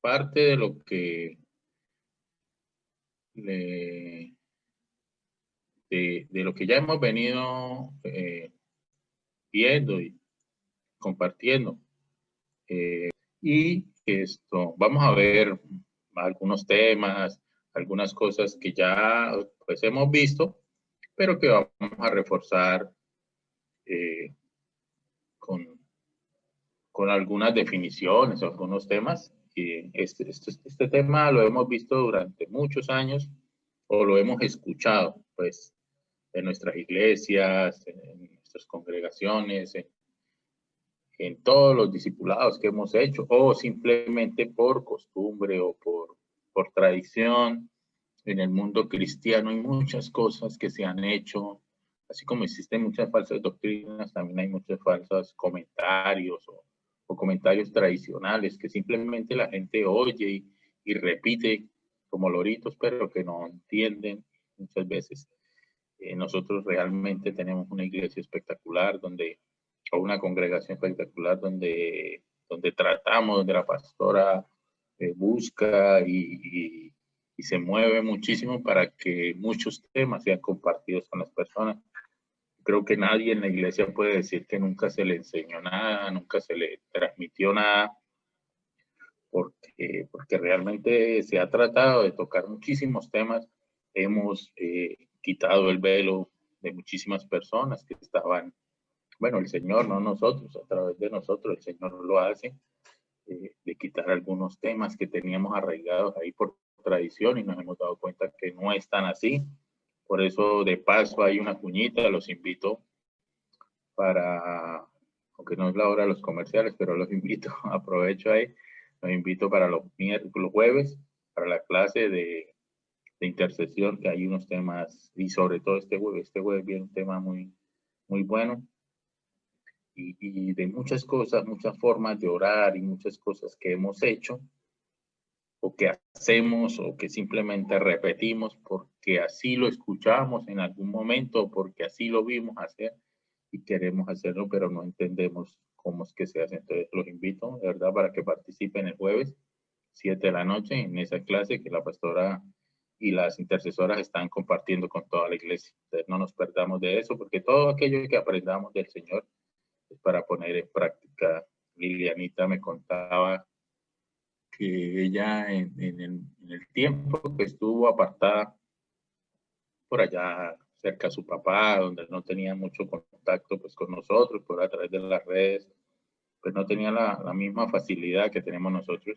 parte de lo que le- de lo que ya hemos venido viendo y compartiendo. Y esto, vamos a ver algunos temas, algunas cosas que ya pues hemos visto, pero que vamos a reforzar eh, con, con algunas definiciones o algunos temas. Y este tema lo hemos visto durante muchos años o lo hemos escuchado, pues, en nuestras iglesias, en nuestras congregaciones, en todos los discipulados que hemos hecho, o simplemente por costumbre o por tradición. En el mundo cristiano hay muchas cosas que se han hecho, así como existen muchas falsas doctrinas, también hay muchos falsos comentarios o comentarios tradicionales que simplemente la gente oye y repite como loritos, pero que no entienden muchas veces. Nosotros realmente tenemos una iglesia espectacular o una congregación espectacular donde tratamos, donde la pastora busca y se mueve muchísimo para que muchos temas sean compartidos con las personas. Creo que nadie en la iglesia puede decir que nunca se le enseñó nada, nunca se le transmitió nada, porque realmente se ha tratado de tocar muchísimos temas. Hemos quitado el velo de muchísimas personas que estaban, bueno, el Señor, no nosotros, a través de nosotros, el Señor lo hace, de quitar algunos temas que teníamos arraigados ahí por tradición y nos hemos dado cuenta que no están así. Por eso, de paso, hay una cuñita, los invito para, aunque no es la hora de los comerciales, pero los invito, aprovecho ahí, los invito para los jueves, para la clase de intercesión, que hay unos temas, y sobre todo este jueves viene un tema muy bueno, y de muchas cosas, muchas formas de orar y muchas cosas que hemos hecho, o que hacemos, o que simplemente repetimos porque así lo escuchamos en algún momento, porque así lo vimos hacer y queremos hacerlo, pero no entendemos cómo es que se hace. Entonces los invito, de verdad, para que participen el jueves, 7 de la noche, en esa clase que la pastora y las intercesoras están compartiendo con toda la iglesia. Entonces no nos perdamos de eso, porque todo aquello que aprendamos del Señor es para poner en práctica. Lilianita me contaba que ella en el tiempo que estuvo apartada por allá cerca de su papá, donde no tenía mucho contacto pues con nosotros, por a través de las redes, pues no tenía la misma facilidad que tenemos nosotros.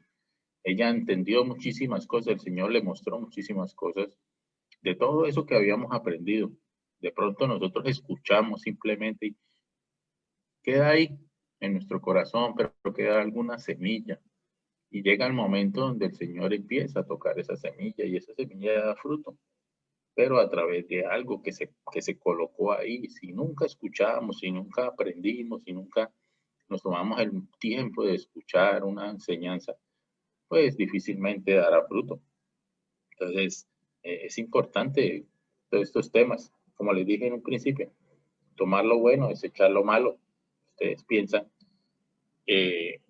Ella entendió muchísimas cosas, el Señor le mostró muchísimas cosas de todo eso que habíamos aprendido. De pronto nosotros escuchamos simplemente y queda ahí en nuestro corazón, pero queda alguna semilla. Y llega el momento donde el Señor empieza a tocar esa semilla y esa semilla da fruto, pero a través de algo que se colocó ahí. Si nunca escuchamos, si nunca aprendimos, si nunca nos tomamos el tiempo de escuchar una enseñanza, pues difícilmente dará fruto. Entonces, es importante todos estos temas, como les dije en un principio, tomar lo bueno, desechar lo malo. Ustedes piensan eh,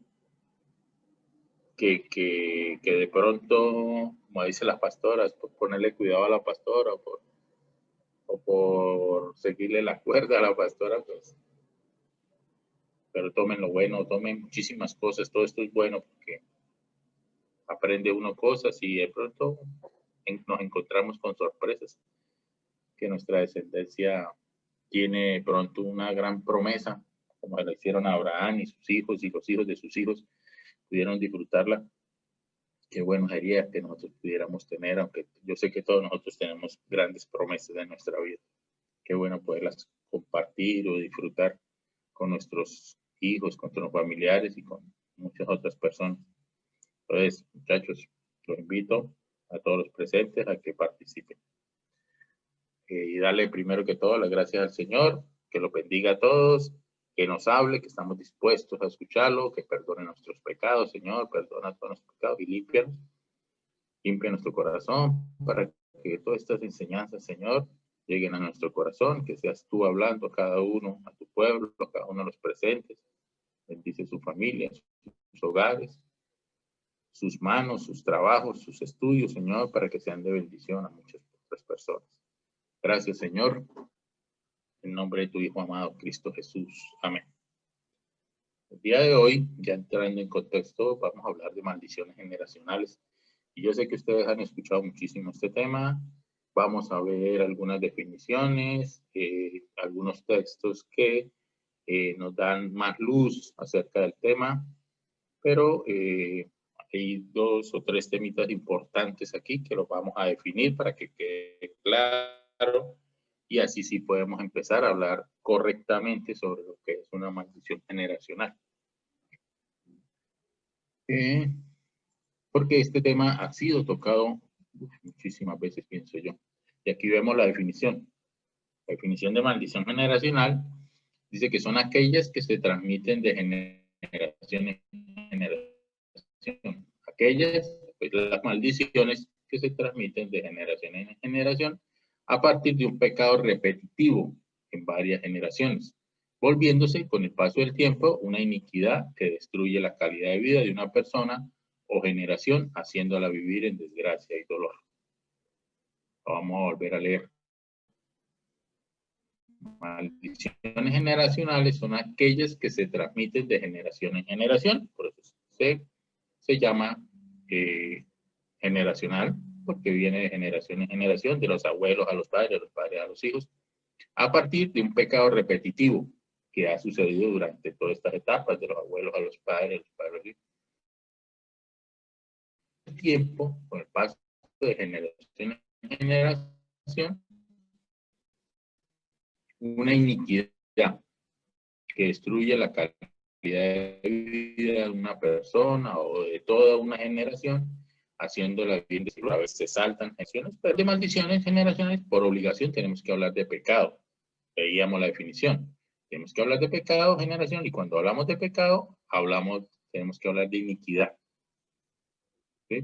que de pronto, como dicen las pastoras, por ponerle cuidado a la pastora o por seguirle la cuerda a la pastora, pues, pero tomen lo bueno, tomen muchísimas cosas, todo esto es bueno porque aprende uno cosas y de pronto nos encontramos con sorpresas, que nuestra descendencia tiene pronto una gran promesa, como lo hicieron a Abraham y sus hijos y los hijos de sus hijos pudieron disfrutarla. Qué bueno sería que nosotros pudiéramos tener, aunque yo sé que todos nosotros tenemos grandes promesas en nuestra vida. Qué bueno poderlas compartir o disfrutar con nuestros hijos, con nuestros familiares y con muchas otras personas. Entonces, muchachos, los invito a todos los presentes a que participen. Y darle primero que todo las gracias al Señor, que los bendiga a todos, que nos hable, que estamos dispuestos a escucharlo, que perdone nuestros pecados, Señor, perdona todos nuestros pecados y limpia nuestro corazón para que todas estas enseñanzas, Señor, lleguen a nuestro corazón, que seas tú hablando a cada uno, a tu pueblo, a cada uno de los presentes. Bendice su familia, sus hogares, sus manos, sus trabajos, sus estudios, Señor, para que sean de bendición a muchas otras personas. Gracias, Señor. En nombre de tu Hijo amado, Cristo Jesús. Amén. El día de hoy, ya entrando en contexto, vamos a hablar de maldiciones generacionales. Y yo sé que ustedes han escuchado muchísimo este tema. Vamos a ver algunas definiciones, algunos textos que nos dan más luz acerca del tema, pero hay 2 o 3 temitas importantes aquí que los vamos a definir para que quede claro y así sí podemos empezar a hablar correctamente sobre lo que es una maldición generacional. Porque este tema ha sido tocado muchísimas veces, pienso yo. Y aquí vemos la definición. La definición de maldición generacional dice que son aquellas que se transmiten de generación en generación. Aquellas, pues las maldiciones que se transmiten de generación en generación a partir de un pecado repetitivo en varias generaciones, volviéndose con el paso del tiempo una iniquidad que destruye la calidad de vida de una persona o generación, haciéndola vivir en desgracia y dolor. Vamos a volver a leer. Maldiciones generacionales son aquellas que se transmiten de generación en generación, por eso se llama generacional, porque viene de generación en generación, de los abuelos a los padres a los hijos, a partir de un pecado repetitivo que ha sucedido durante todas estas etapas, de los abuelos a los padres a los hijos. El tiempo, con el paso de generación en generación, una iniquidad que destruye la calidad de vida de una persona o de toda una generación, haciéndola bien. A veces se saltan generaciones, pero de maldiciones generacionales, por obligación tenemos que hablar de pecado. Veíamos la definición. Tenemos que hablar de pecado generacional y cuando hablamos de pecado, tenemos que hablar de iniquidad. ¿Sí?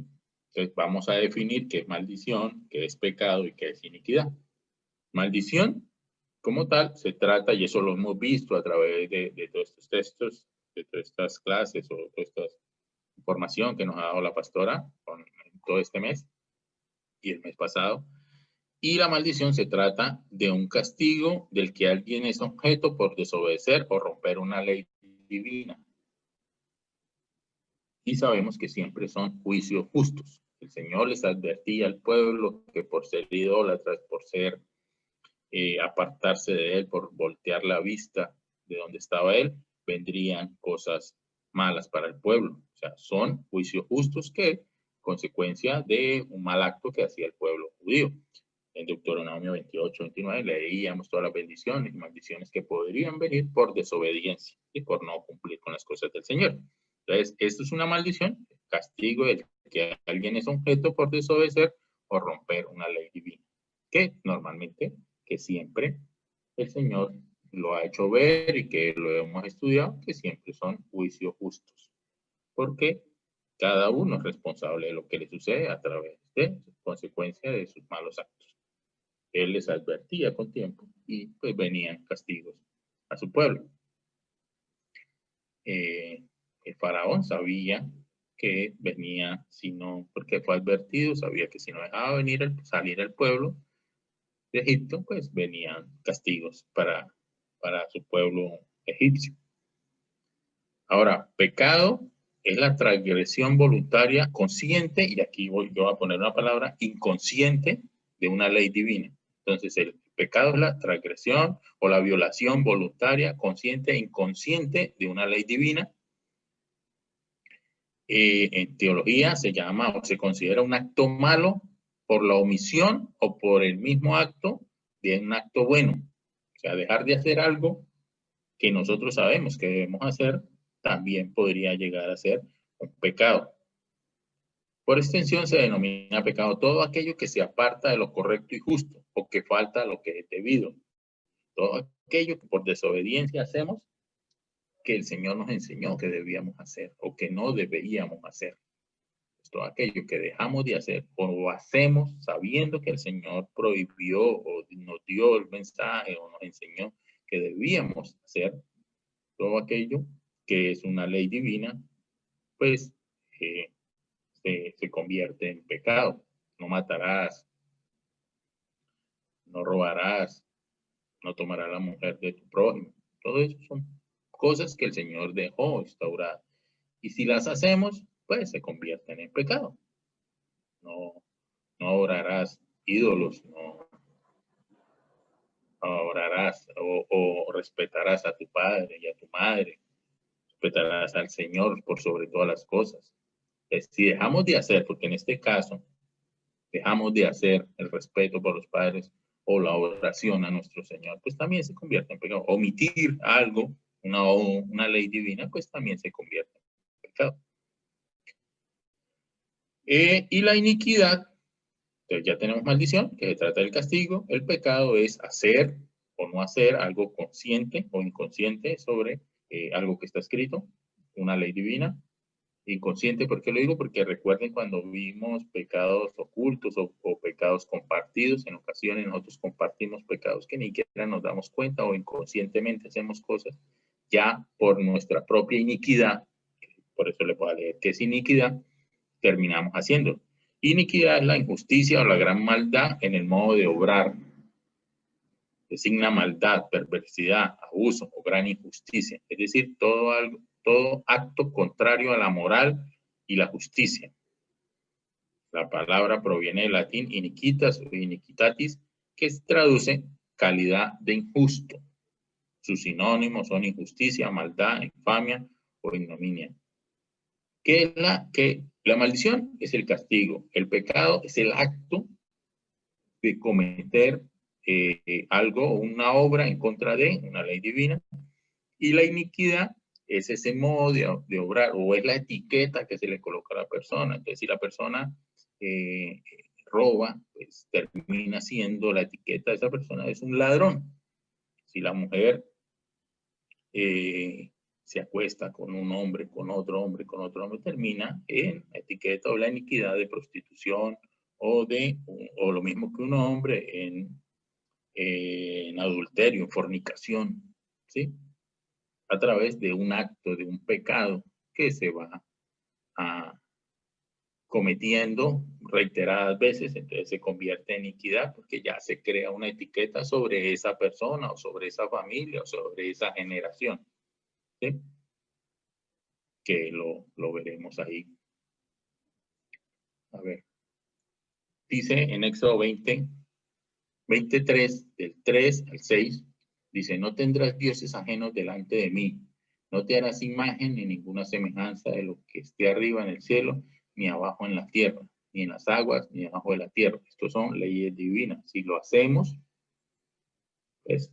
Entonces vamos a definir qué es maldición, qué es pecado y qué es iniquidad. Maldición, como tal, se trata, y eso lo hemos visto a través de todos estos textos, de todas estas clases o toda esta información que nos ha dado la pastora todo este mes y el mes pasado. Y la maldición se trata de un castigo del que alguien es objeto por desobedecer o romper una ley divina. Y sabemos que siempre son juicios justos. El Señor les advertía al pueblo que por ser idólatras, por ser apartarse de él, por voltear la vista de donde estaba él, vendrían cosas malas para el pueblo. O sea, son juicios justos que consecuencia de un mal acto que hacía el pueblo judío. En Deuteronomio 28, 29 leíamos todas las bendiciones y maldiciones que podrían venir por desobediencia y por no cumplir con las cosas del Señor. Entonces, esto es una maldición, castigo de que alguien es objeto por desobedecer o romper una ley divina, que normalmente, que siempre el Señor lo ha hecho ver y que lo hemos estudiado, que siempre son juicios justos, porque cada uno es responsable de lo que le sucede a través de consecuencia de sus malos actos. Él les advertía con tiempo y pues venían castigos a su pueblo. El faraón sabía que venía, porque fue advertido, sabía que si no dejaba salir el pueblo de Egipto, pues venían castigos para su pueblo egipcio. Ahora, pecado es la transgresión voluntaria consciente, y aquí yo voy a poner una palabra, inconsciente de una ley divina. Entonces, el pecado es la transgresión o la violación voluntaria, consciente e inconsciente de una ley divina. En teología se llama o se considera un acto malo por la omisión o por el mismo acto de un acto bueno. O sea, dejar de hacer algo que nosotros sabemos que debemos hacer también podría llegar a ser un pecado. Por extensión se denomina pecado todo aquello que se aparta de lo correcto y justo o que falta lo que es debido. Todo aquello que por desobediencia hacemos que el Señor nos enseñó que debíamos hacer o que no deberíamos hacer. Todo aquello que dejamos de hacer o hacemos sabiendo que el Señor prohibió o nos dio el mensaje o nos enseñó que debíamos hacer, todo aquello que es una ley divina, pues se convierte en pecado. No matarás, no robarás, no tomarás la mujer de tu prójimo. Todo eso son cosas que el Señor dejó instauradas. Y si las hacemos, pues se convierten en pecado. No, no adorarás ídolos, no adorarás o respetarás a tu padre y a tu madre, respetarás al Señor por sobre todas las cosas. Si dejamos de hacer, porque en este caso dejamos de hacer el respeto por los padres o la oración a nuestro Señor, pues también se convierte en pecado. Omitir algo, una ley divina, pues también se convierte en pecado. Y la iniquidad, entonces ya tenemos maldición, que se trata del castigo. El pecado es hacer o no hacer algo consciente o inconsciente sobre algo que está escrito, una ley divina. Inconsciente, ¿por qué lo digo? Porque recuerden cuando vimos pecados ocultos o pecados compartidos, en ocasiones nosotros compartimos pecados que ni siquiera nos damos cuenta o inconscientemente hacemos cosas ya por nuestra propia iniquidad, por eso le puedo leer que es iniquidad, terminamos haciendo. Iniquidad es la injusticia o la gran maldad en el modo de obrar. Designa maldad, perversidad, abuso o gran injusticia, es decir, todo acto contrario a la moral y la justicia. La palabra proviene del latín iniquitas o iniquitatis, que se traduce calidad de injusto. Sus sinónimos son injusticia, maldad, infamia o ignominia. La maldición es el castigo, el pecado es el acto de cometer algo o una obra en contra de una ley divina, y la iniquidad es ese modo de obrar o es la etiqueta que se le coloca a la persona. Entonces, si la persona roba, pues termina siendo la etiqueta de esa persona, es un ladrón. Si la mujer se acuesta con un hombre, con otro hombre, termina en la etiqueta o la iniquidad de prostitución o lo mismo que un hombre en adulterio, en fornicación, ¿sí? A través de un acto, de un pecado que se va cometiendo reiteradas veces, entonces se convierte en iniquidad porque ya se crea una etiqueta sobre esa persona o sobre esa familia o sobre esa generación, ¿sí? Que lo veremos ahí. A ver, dice en Éxodo 23, del 3 al 6, dice, no tendrás dioses ajenos delante de mí, no te harás imagen ni ninguna semejanza de lo que esté arriba en el cielo, ni abajo en la tierra, ni en las aguas, ni abajo de la tierra. Estos son leyes divinas. Si lo hacemos, pues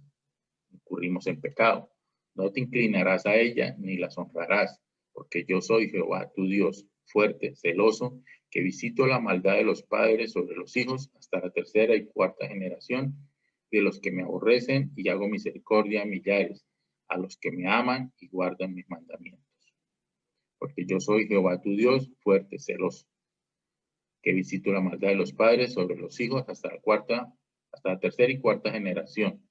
incurrimos en pecado. No te inclinarás a ella, ni las honrarás, porque yo soy Jehová, tu Dios, fuerte, celoso, que visito la maldad de los padres sobre los hijos hasta la tercera y cuarta generación de los que me aborrecen, y hago misericordia a millares, a los que me aman y guardan mis mandamientos. Porque yo soy Jehová tu Dios, fuerte, celoso, que visito la maldad de los padres sobre los hijos hasta la tercera y cuarta generación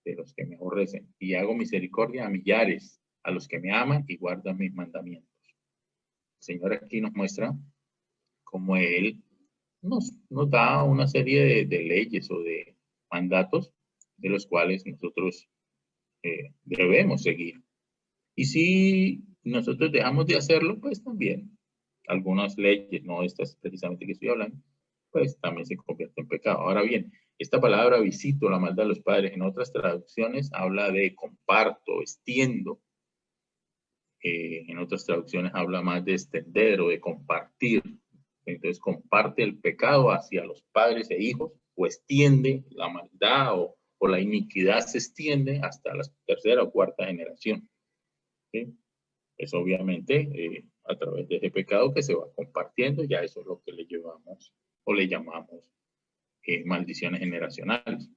de los que me aborrecen, y hago misericordia a millares, a los que me aman y guardan mis mandamientos. El Señor aquí nos muestra cómo Él nos da una serie de leyes o de mandatos de los cuales nosotros debemos seguir. Y si nosotros dejamos de hacerlo, pues también algunas leyes, no estas precisamente que estoy hablando, pues también se convierte en pecado. Ahora bien, esta palabra visito la maldad de los padres en otras traducciones habla de comparto, extiendo. En otras traducciones habla más de extender o de compartir. Entonces comparte el pecado hacia los padres e hijos, o extiende la maldad o la iniquidad se extiende hasta la tercera o cuarta generación. ¿Sí? Es obviamente a través de ese pecado que se va compartiendo, ya eso es lo que le llevamos o le llamamos maldiciones generacionales.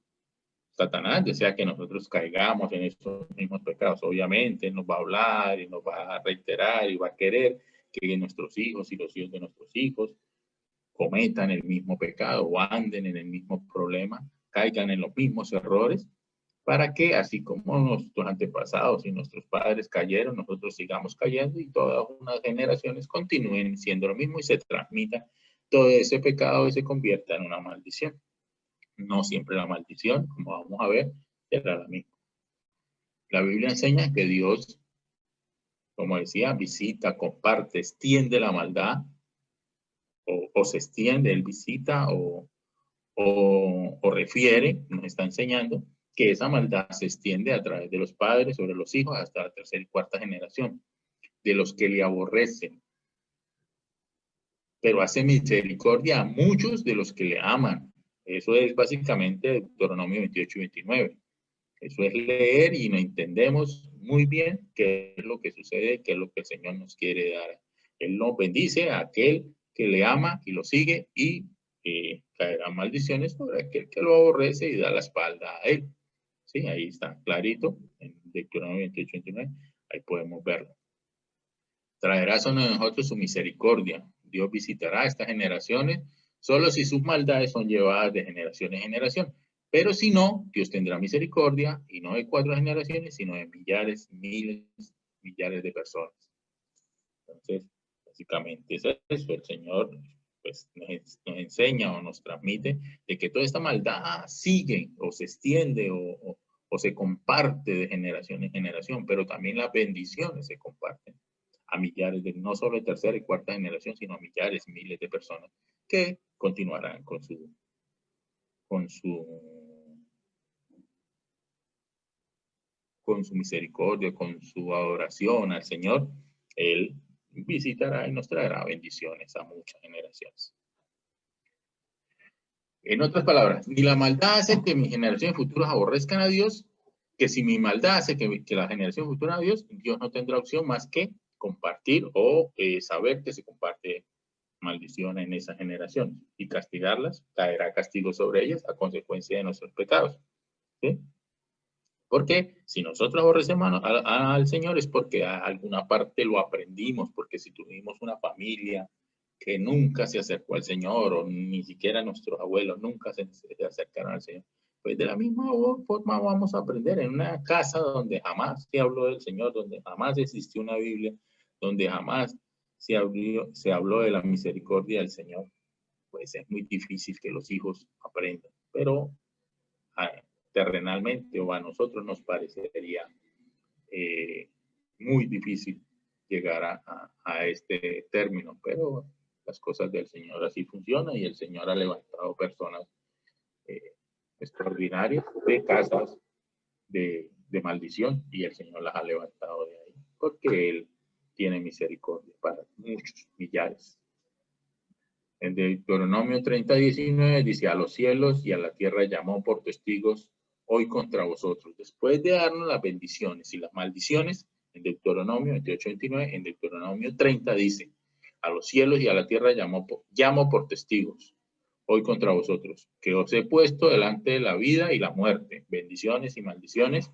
Satanás desea que nosotros caigamos en estos mismos pecados. Obviamente nos va a hablar y nos va a reiterar y va a querer que nuestros hijos y los hijos de nuestros hijos cometan el mismo pecado o anden en el mismo problema, caigan en los mismos errores, para que así como nuestros antepasados y nuestros padres cayeron, nosotros sigamos cayendo y todas unas generaciones continúen siendo lo mismo y se transmita todo ese pecado y se convierta en una maldición. No siempre la maldición, como vamos a ver, será la misma. La Biblia enseña que Dios, como decía, visita, comparte, extiende la maldad, o se extiende, Él visita o refiere, nos está enseñando que esa maldad se extiende a través de los padres sobre los hijos hasta la tercera y cuarta generación, de los que le aborrecen, pero hace misericordia a muchos de los que le aman. Eso es básicamente Deuteronomio 28 y 29. Eso es leer y no entendemos muy bien qué es lo que sucede, qué es lo que el Señor nos quiere dar. Él nos bendice a aquel que le ama y lo sigue y caerán maldiciones sobre aquel que lo aborrece y da la espalda a él. Sí, ahí está clarito en Deuteronomio 28, 29. Ahí podemos verlo. Traerá sobre nosotros su misericordia. Dios visitará a estas generaciones solo si sus maldades son llevadas de generación en generación. Pero si no, Dios tendrá misericordia y no de 4 generaciones, sino de millares, miles, millares de personas. Entonces, básicamente es eso. El Señor pues, nos enseña o nos transmite de que toda esta maldad sigue o se extiende o se comparte de generación en generación, pero también las bendiciones se comparten a millares de, no solo de tercera y cuarta generación, sino a millares, miles de personas que continuarán con su, con su misericordia, con su adoración al Señor. Él visitará y nos traerá bendiciones a muchas generaciones. En otras palabras, ni la maldad hace que mis generaciones futuras aborrezcan a Dios, que si mi maldad hace que la generación futura a Dios, Dios no tendrá opción más que compartir o saber que se comparte maldición en esa generación y castigarlas, caerá castigo sobre ellas a consecuencia de nuestros pecados. ¿Sí? Porque si nosotros aborrecemos al Señor es porque a alguna parte lo aprendimos, porque si tuvimos una familia que nunca se acercó al Señor o ni siquiera nuestros abuelos nunca se acercaron al Señor, pues de la misma forma vamos a aprender en una casa donde jamás se habló del Señor, donde jamás existió una Biblia, donde jamás se habló de la misericordia del Señor, pues es muy difícil que los hijos aprendan. Pero terrenalmente o a nosotros nos parecería muy difícil llegar a este término, pero las cosas del Señor así funcionan y el Señor ha levantado personas extraordinarias de casas de maldición y el Señor las ha levantado de ahí porque Él tiene misericordia para muchos millares. En Deuteronomio 30, 19 dice, a los cielos y a la tierra llamó por testigos hoy contra vosotros, después de darnos las bendiciones y las maldiciones, en Deuteronomio 28, 29, en Deuteronomio 30 dice, a los cielos y a la tierra llamo por testigos hoy contra vosotros, que os he puesto delante de la vida y la muerte, bendiciones y maldiciones,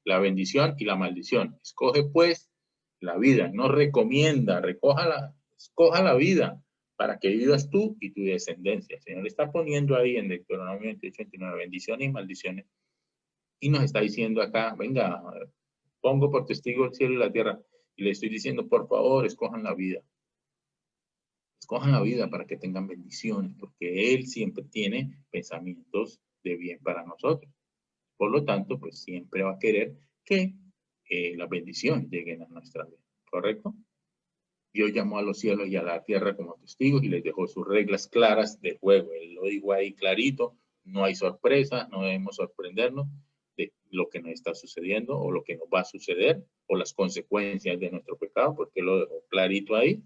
la bendición y la maldición. Escoge pues la vida, no recomienda, escoja la vida para que vivas tú y tu descendencia. El Señor está poniendo ahí en Deuteronomio 28, 29, bendiciones y maldiciones, y nos está diciendo acá, venga, pongo por testigo el cielo y la tierra, y le estoy diciendo, por favor, escojan la vida. Escojan la vida para que tengan bendiciones, porque Él siempre tiene pensamientos de bien para nosotros. Por lo tanto, pues siempre va a querer que las bendiciones lleguen a nuestra vida, ¿correcto? Dios llamó a los cielos y a la tierra como testigos y les dejó sus reglas claras de juego. Él lo dijo ahí clarito, no hay sorpresa, no debemos sorprendernos de lo que nos está sucediendo o lo que nos va a suceder o las consecuencias de nuestro pecado, porque lo dejó clarito ahí.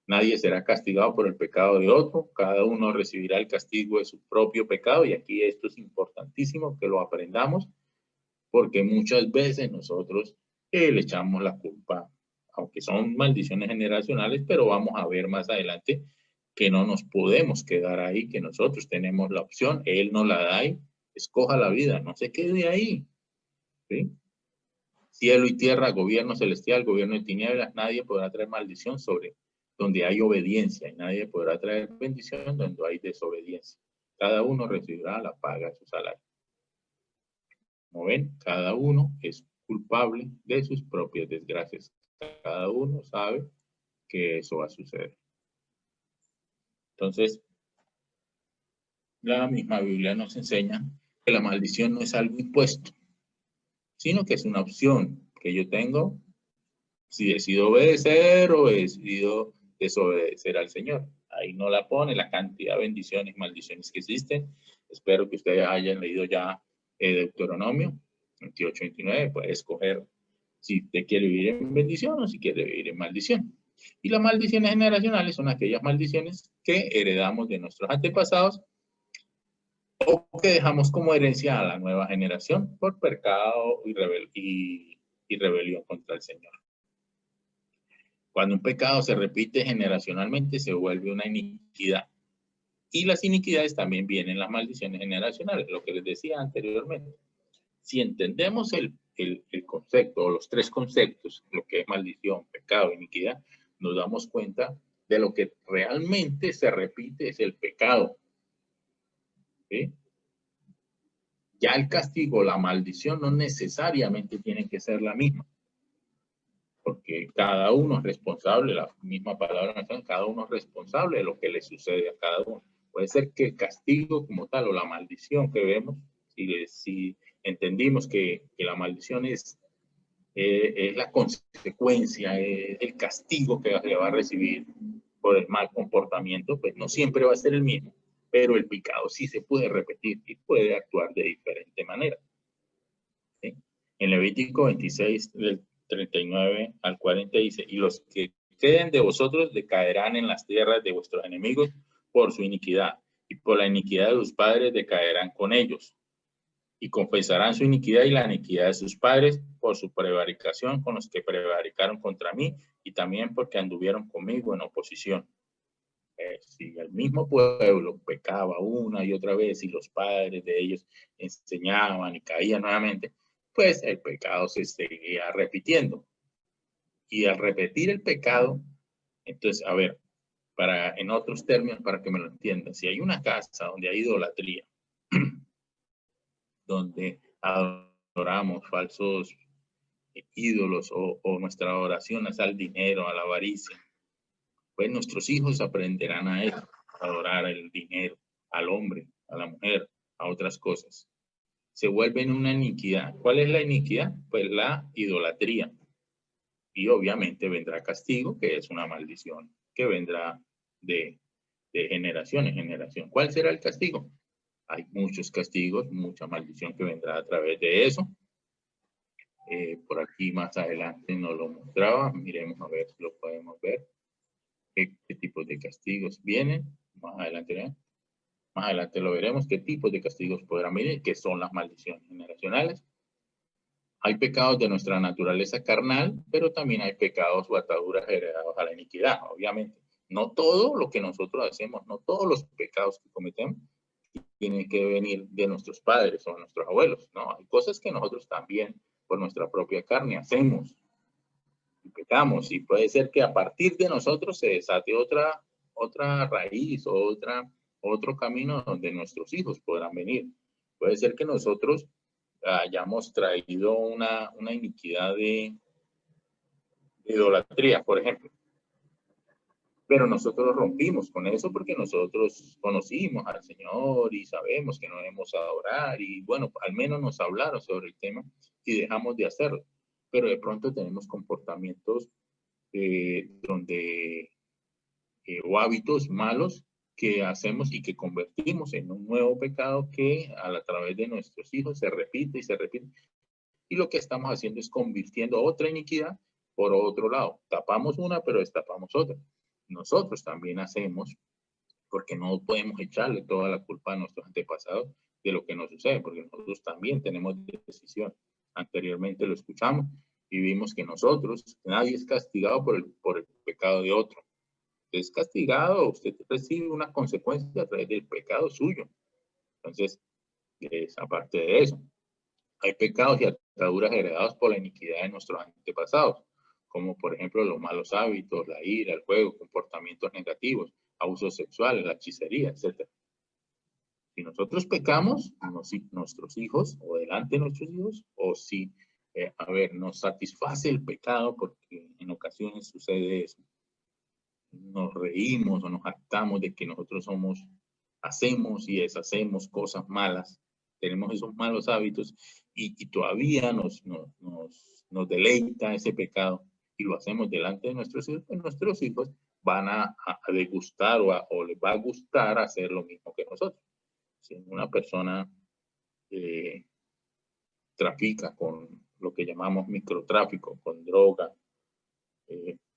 Nadie será castigado por el pecado de otro, cada uno recibirá el castigo de su propio pecado y aquí esto es importantísimo que lo aprendamos porque muchas veces nosotros le echamos la culpa, aunque son maldiciones generacionales, pero vamos a ver más adelante que no nos podemos quedar ahí, que nosotros tenemos la opción, Él nos la da ahí, escoja la vida, no se quede ahí. ¿Sí? Cielo y tierra, gobierno celestial, gobierno de tinieblas, nadie podrá traer maldición sobre donde hay obediencia y nadie podrá traer bendición donde hay desobediencia. Cada uno recibirá la paga de su salario. Como ven, cada uno es culpable de sus propias desgracias. Cada uno sabe que eso va a suceder. Entonces, la misma Biblia nos enseña que la maldición no es algo impuesto, sino que es una opción que yo tengo si decido obedecer o decido desobedecer al Señor. Ahí no la pone la cantidad de bendiciones y maldiciones que existen. Espero que ustedes hayan leído ya Deuteronomio 28-29. Puede escoger si te quiere vivir en bendición o si quiere vivir en maldición. Y las maldiciones generacionales son aquellas maldiciones que heredamos de nuestros antepasados o que dejamos como herencia a la nueva generación por pecado y rebelión contra el Señor. Cuando un pecado se repite generacionalmente, se vuelve una iniquidad. Y las iniquidades también vienen las maldiciones generacionales, lo que les decía anteriormente. Si entendemos el concepto, o los tres conceptos, lo que es maldición, pecado, iniquidad, nos damos cuenta de lo que realmente se repite es el pecado. ¿Sí? Ya el castigo, la maldición, no necesariamente tienen que ser la misma. Porque cada uno es responsable, la misma palabra, cada uno es responsable de lo que le sucede a cada uno. Puede ser que el castigo como tal o la maldición que vemos, si entendimos que la maldición es la consecuencia, el castigo que le va a recibir por el mal comportamiento, pues no siempre va a ser el mismo, pero el pecado sí se puede repetir y puede actuar de diferente manera. ¿Sí? En Levítico 26, del 39 al 40 dice, y los que queden de vosotros decaerán en las tierras de vuestros enemigos por su iniquidad, y por la iniquidad de sus padres decaerán con ellos, y confesarán su iniquidad y la iniquidad de sus padres por su prevaricación con los que prevaricaron contra mí, y también porque anduvieron conmigo en oposición. Si el mismo pueblo pecaba una y otra vez y los padres de ellos enseñaban y caían nuevamente, pues el pecado se seguía repitiendo. Y al repetir el pecado, entonces, a ver, en otros términos, para que me lo entiendan, si hay una casa donde hay idolatría, donde adoramos falsos ídolos o nuestra adoración es al dinero, a la avaricia, pues nuestros hijos aprenderán a eso, a adorar el dinero, al hombre, a la mujer, a otras cosas. Se vuelven una iniquidad. ¿Cuál es la iniquidad? Pues la idolatría. Y obviamente vendrá castigo, que es una maldición, que vendrá de generación en generación. ¿Cuál será el castigo? Hay muchos castigos, mucha maldición que vendrá a través de eso. Por aquí más adelante nos lo mostraba. Miremos a ver si lo podemos ver. ¿Qué tipos de castigos vienen? Más adelante, ¿eh? Más adelante lo veremos. ¿Qué tipos de castigos podrán venir? ¿Qué son las maldiciones generacionales? Hay pecados de nuestra naturaleza carnal, pero también hay pecados o ataduras heredados a la iniquidad, obviamente. No todo lo que nosotros hacemos, no todos los pecados que cometemos tienen que venir de nuestros padres o nuestros abuelos, ¿no? Hay cosas que nosotros también por nuestra propia carne hacemos y pecamos, y puede ser que a partir de nosotros se desate otra raíz o otro camino donde nuestros hijos podrán venir. Puede ser que nosotros hayamos traído una iniquidad de idolatría, por ejemplo. Pero nosotros rompimos con eso porque nosotros conocimos al Señor y sabemos que no debemos adorar y bueno, al menos nos hablaron sobre el tema y dejamos de hacerlo. Pero de pronto tenemos comportamientos o hábitos malos que hacemos y que convertimos en un nuevo pecado que a través de nuestros hijos se repite y se repite. Y lo que estamos haciendo es convirtiendo otra iniquidad por otro lado. Tapamos una, pero destapamos otra. Nosotros también hacemos, porque no podemos echarle toda la culpa a nuestros antepasados de lo que nos sucede, porque nosotros también tenemos decisión. Anteriormente lo escuchamos y vimos que nosotros, nadie es castigado por el pecado de otro. Usted es castigado, usted recibe una consecuencia a través del pecado suyo. Entonces, aparte de eso, hay pecados y ataduras heredados por la iniquidad de nuestros antepasados, como por ejemplo los malos hábitos, la ira, el juego, comportamientos negativos, abusos sexuales, la hechicería, etc. Si nosotros pecamos, si nuestros hijos, o delante de nuestros hijos, o si, a ver, nos satisface el pecado, porque en ocasiones sucede eso. Nos reímos o nos jactamos de que nosotros hacemos y deshacemos cosas malas, tenemos esos malos hábitos y todavía nos deleita ese pecado y lo hacemos delante de nuestros hijos, pues nuestros hijos van a degustar o les va a gustar hacer lo mismo que nosotros. Si una persona trafica con lo que llamamos microtráfico, con droga,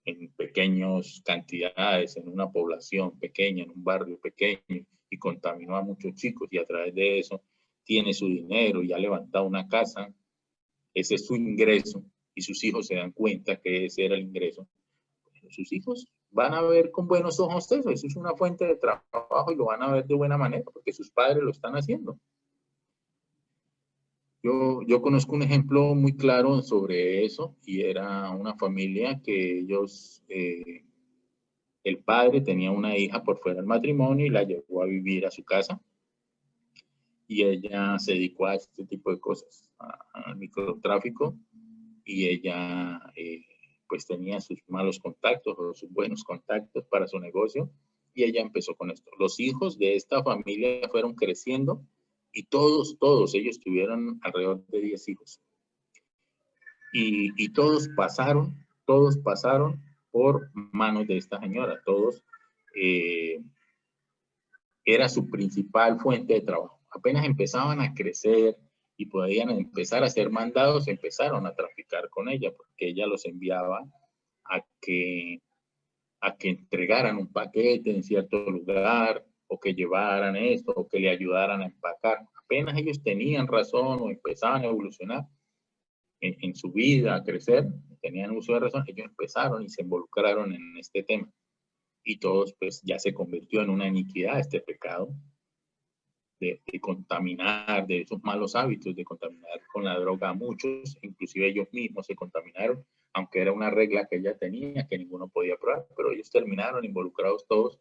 en pequeñas cantidades, en una población pequeña, en un barrio pequeño, y contaminó a muchos chicos, y a través de eso tiene su dinero y ha levantado una casa, ese es su ingreso, y sus hijos se dan cuenta que ese era el ingreso. Sus hijos van a ver con buenos ojos eso es una fuente de trabajo y lo van a ver de buena manera, porque sus padres lo están haciendo. Yo conozco un ejemplo muy claro sobre eso, y era una familia que ellos, el padre tenía una hija por fuera del matrimonio y la llevó a vivir a su casa, y ella se dedicó a este tipo de cosas, al microtráfico, y ella pues tenía sus malos contactos o sus buenos contactos para su negocio, y ella empezó con esto. Los hijos de esta familia fueron creciendo y todos ellos tuvieron alrededor de 10 hijos. Y todos pasaron por manos de esta señora. Todos era su principal fuente de trabajo. Apenas empezaban a crecer y podían empezar a ser mandados, empezaron a traficar con ella, porque ella los enviaba a que entregaran un paquete en cierto lugar, o que llevaran esto, o que le ayudaran a empacar. Apenas ellos tenían razón o empezaban a evolucionar en su vida, a crecer, tenían uso de razón, ellos empezaron y se involucraron en este tema. Y todos, pues, ya se convirtió en una iniquidad este pecado de contaminar, de esos malos hábitos, de contaminar con la droga a muchos, inclusive ellos mismos se contaminaron, aunque era una regla que ella tenía, que ninguno podía probar, pero ellos terminaron involucrados todos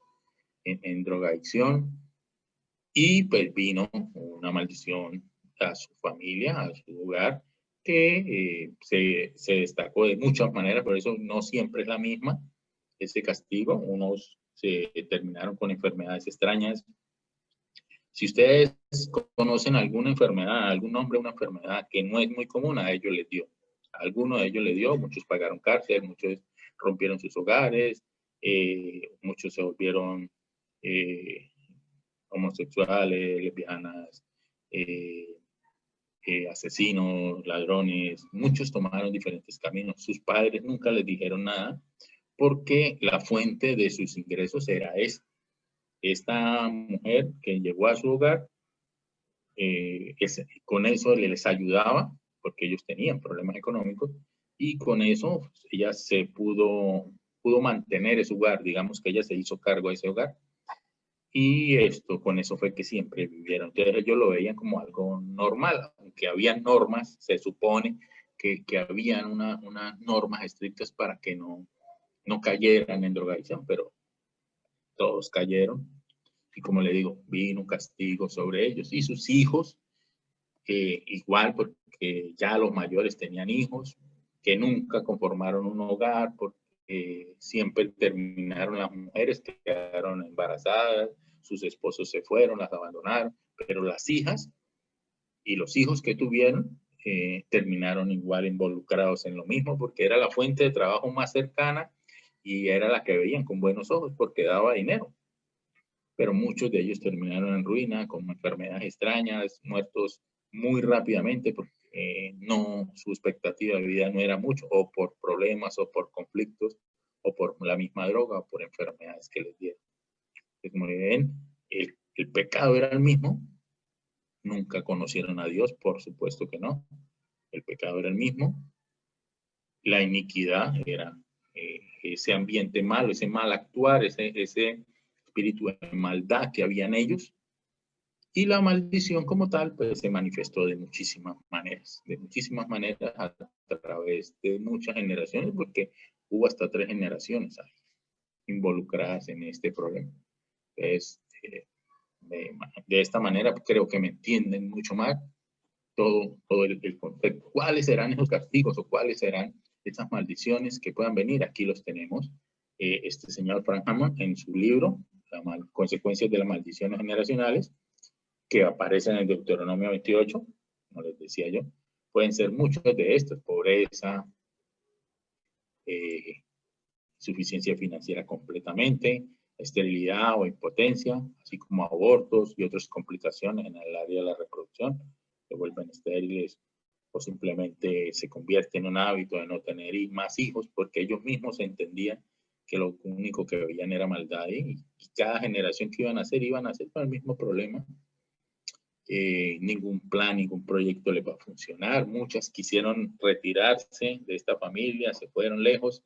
en drogadicción, y pues vino una maldición a su familia, a su hogar, que se destacó de muchas maneras, por eso no siempre es la misma ese castigo. Unos se terminaron con enfermedades extrañas. Si ustedes conocen alguna enfermedad, algún nombre de una enfermedad que no es muy común, a ellos les dio. A alguno de ellos les dio, muchos pagaron cárcel, muchos rompieron sus hogares, muchos se volvieron homosexuales, lesbianas, asesinos, ladrones. Muchos tomaron diferentes caminos. Sus padres nunca les dijeron nada, porque la fuente de sus ingresos era esa. Esta mujer que llegó a su hogar, con eso les ayudaba, porque ellos tenían problemas económicos, y con eso ella se pudo mantener ese hogar. Digamos que ella se hizo cargo de ese hogar, y con eso fue que siempre vivieron. Entonces ellos lo veían como algo normal, aunque había normas, se supone que habían unas normas estrictas para que no cayeran en drogadicción, pero todos cayeron. Y como le digo, vino un castigo sobre ellos y sus hijos, igual, porque ya los mayores tenían hijos que nunca conformaron un hogar, porque siempre terminaron, las mujeres quedaron embarazadas, sus esposos se fueron, las abandonaron, pero las hijas y los hijos que tuvieron terminaron igual involucrados en lo mismo, porque era la fuente de trabajo más cercana y era la que veían con buenos ojos porque daba dinero. Pero muchos de ellos terminaron en ruina, con enfermedades extrañas, muertos muy rápidamente, porque su expectativa de vida no era mucho, o por problemas, o por conflictos, o por la misma droga, o por enfermedades que les dieron. Como ven, el pecado era el mismo. Nunca conocieron a Dios, por supuesto que no. El pecado era el mismo. La iniquidad era ese ambiente malo, ese mal actuar, ese espíritu de maldad que había en ellos. Y la maldición como tal, pues se manifestó de muchísimas maneras a través de muchas generaciones, porque hubo hasta 3 generaciones ahí involucradas en este problema. Entonces, De esta manera creo que me entienden mucho más todo el contexto. ¿Cuáles serán esos castigos o cuáles serán esas maldiciones que puedan venir? Aquí los tenemos. Este señor Frank Hammond en su libro, Consecuencias de las Maldiciones Generacionales, que aparece en el Deuteronomio 28, como les decía yo, pueden ser muchos de estos: pobreza, insuficiencia financiera completamente, esterilidad o impotencia, así como abortos y otras complicaciones en el área de la reproducción, se vuelven estériles o simplemente se convierte en un hábito de no tener más hijos porque ellos mismos entendían que lo único que veían era maldad y cada generación que iban a hacer con el mismo problema. Ningún plan, ningún proyecto les va a funcionar. Muchas quisieron retirarse de esta familia, se fueron lejos,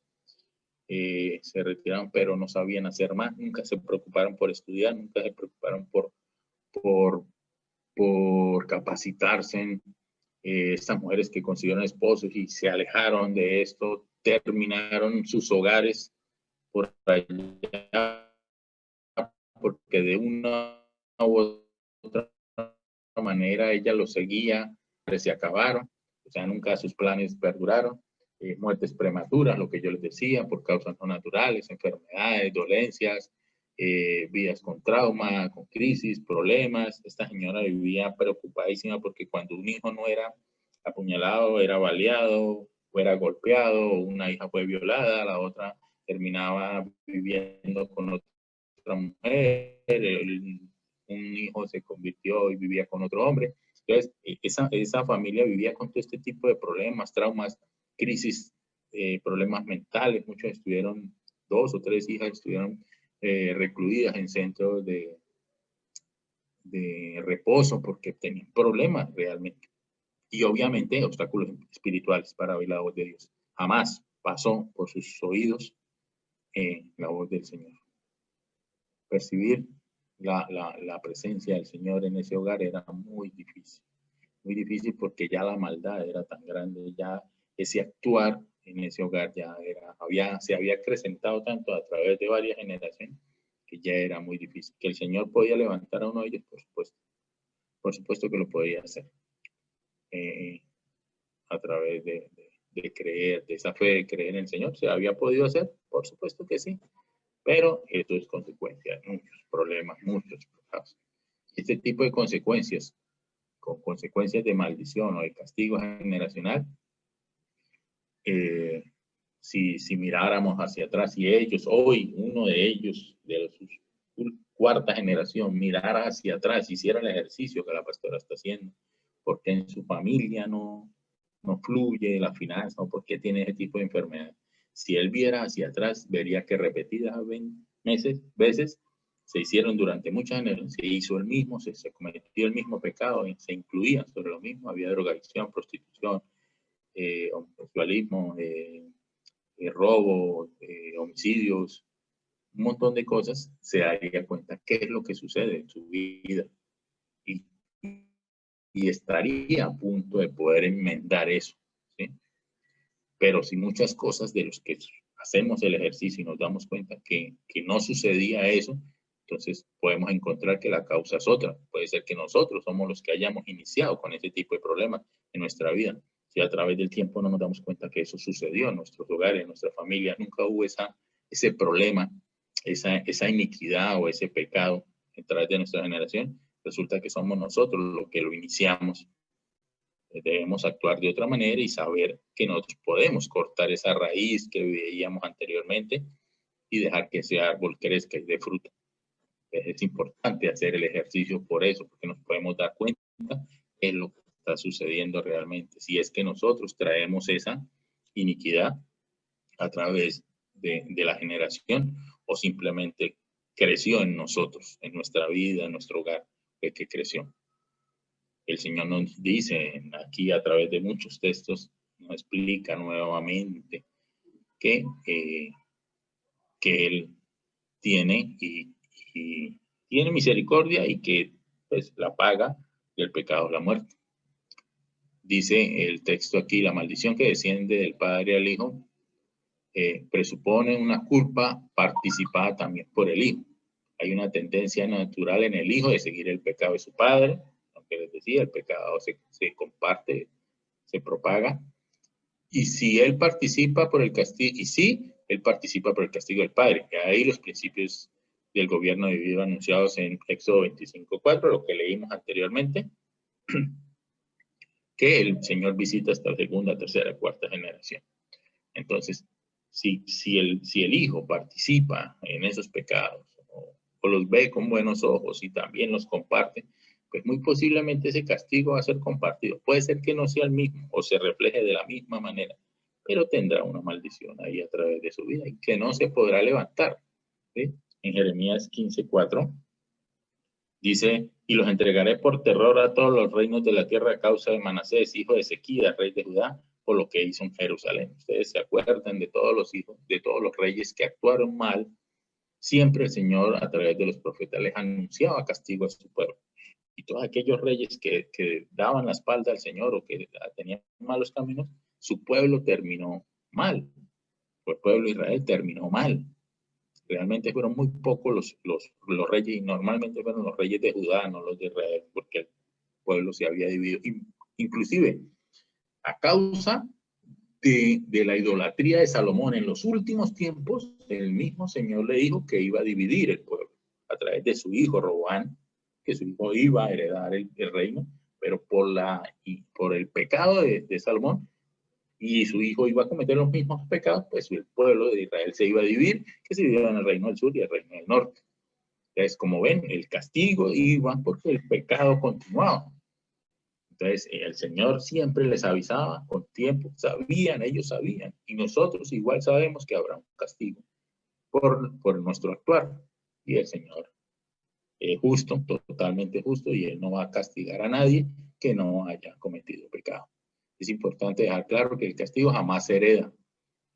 se retiraron, pero no sabían hacer más, nunca se preocuparon por estudiar, nunca se preocuparon por capacitarse. Estas mujeres que consiguieron esposos y se alejaron de esto, terminaron sus hogares por allá, porque de una u otra manera ella los seguía, se acabaron, o sea, nunca sus planes perduraron. Muertes prematuras, lo que yo les decía, por causas no naturales, enfermedades, dolencias, vidas con trauma, con crisis, problemas. Esta señora vivía preocupadísima porque cuando un hijo no era apuñalado, era baleado, o era golpeado, una hija fue violada, la otra terminaba viviendo con otra mujer, un hijo se convirtió y vivía con otro hombre. Entonces, esa familia vivía con todo este tipo de problemas, traumas, crisis, problemas mentales. Muchos estuvieron, 2 o 3 hijas estuvieron recluidas en centros de reposo porque tenían problemas realmente. Y obviamente obstáculos espirituales para oír la voz de Dios. Jamás pasó por sus oídos la voz del Señor. Percibir la presencia del Señor en ese hogar era muy difícil porque ya la maldad era tan grande, ya ese actuar en ese hogar ya se había acrecentado tanto a través de varias generaciones que ya era muy difícil. Que el Señor podía levantar a uno de ellos, por supuesto que lo podía hacer, a través de creer, de esa fe de creer en el Señor. ¿Se había podido hacer? Por supuesto que sí, pero esto es consecuencia de muchos problemas, muchos pecados. Este tipo de consecuencias, con consecuencias de maldición o de castigo generacional, si miráramos hacia atrás, y ellos, hoy, uno de ellos, de su cuarta generación, mirara hacia atrás, hiciera el ejercicio que la pastora está haciendo, porque en su familia no fluye la finanza, o porque tiene ese tipo de enfermedad. Si él viera hacia atrás, vería que repetidas veces se hicieron durante muchas generaciones, se hizo el mismo, se cometió el mismo pecado, se incluía sobre lo mismo, había drogadicción, prostitución, homosexualismo, robo, homicidios, un montón de cosas. Se daría cuenta qué es lo que sucede en su vida y estaría a punto de poder enmendar eso, ¿sí? Pero si muchas cosas de los que hacemos el ejercicio y nos damos cuenta que no sucedía eso, entonces podemos encontrar que la causa es otra. Puede ser que nosotros somos los que hayamos iniciado con ese tipo de problemas en nuestra vida. Si a través del tiempo no nos damos cuenta que eso sucedió en nuestros hogares, en nuestra familia, nunca hubo ese problema, esa iniquidad o ese pecado a través de nuestra generación, resulta que somos nosotros los que lo iniciamos. Debemos actuar de otra manera y saber que nosotros podemos cortar esa raíz que veíamos anteriormente y dejar que ese árbol crezca y dé fruto. Es importante hacer el ejercicio por eso, porque nos podemos dar cuenta de lo que está sucediendo realmente. Si es que nosotros traemos esa iniquidad a través de la generación o simplemente creció en nosotros, en nuestra vida, en nuestro hogar, que creció. El Señor nos dice aquí a través de muchos textos, nos explica nuevamente que Él tiene y tiene misericordia y que pues la paga del pecado es la muerte. Dice el texto aquí, la maldición que desciende del Padre al Hijo presupone una culpa participada también por el Hijo. Hay una tendencia natural en el hijo de seguir el pecado de su padre, aunque les decía, el pecado se comparte, se propaga. Y si él participa por el castigo, y si él participa por el castigo del padre, y ahí los principios del gobierno divino anunciados en Éxodo 25:4, lo que leímos anteriormente, que el Señor visita hasta la segunda, tercera, cuarta generación. Entonces, si el hijo participa en esos pecados o los ve con buenos ojos y también los comparte, pues muy posiblemente ese castigo va a ser compartido. Puede ser que no sea el mismo o se refleje de la misma manera, pero tendrá una maldición ahí a través de su vida y que no se podrá levantar. ¿Sí? En Jeremías 15:4 dice, y los entregaré por terror a todos los reinos de la tierra a causa de Manasés, hijo de Ezequías, rey de Judá, por lo que hizo en Jerusalén. Ustedes se acuerdan de todos los hijos, de todos los reyes que actuaron mal. Siempre el Señor, a través de los profetas, les anunciaba castigo a su pueblo. Y todos aquellos reyes que daban la espalda al Señor o que tenían malos caminos, su pueblo terminó mal. El pueblo de Israel terminó mal. Realmente fueron muy pocos los reyes, y normalmente fueron los reyes de Judá, no los de Israel, porque el pueblo se había dividido. Inclusive, a causa de la idolatría de Salomón en los últimos tiempos, el mismo Señor le dijo que iba a dividir el pueblo a través de su hijo Roboam, que su hijo iba a heredar el reino, pero por el pecado de Salomón, y su hijo iba a cometer los mismos pecados, pues el pueblo de Israel se iba a dividir, que se dividía en el reino del sur y el reino del norte. Entonces, como ven, el castigo iba porque el pecado continuaba. Entonces, el Señor siempre les avisaba con tiempo, sabían, ellos sabían, y nosotros igual sabemos que habrá un castigo por nuestro actuar. Y el Señor es justo, totalmente justo, y Él no va a castigar a nadie que no haya cometido pecado. Es importante dejar claro que el castigo jamás se hereda.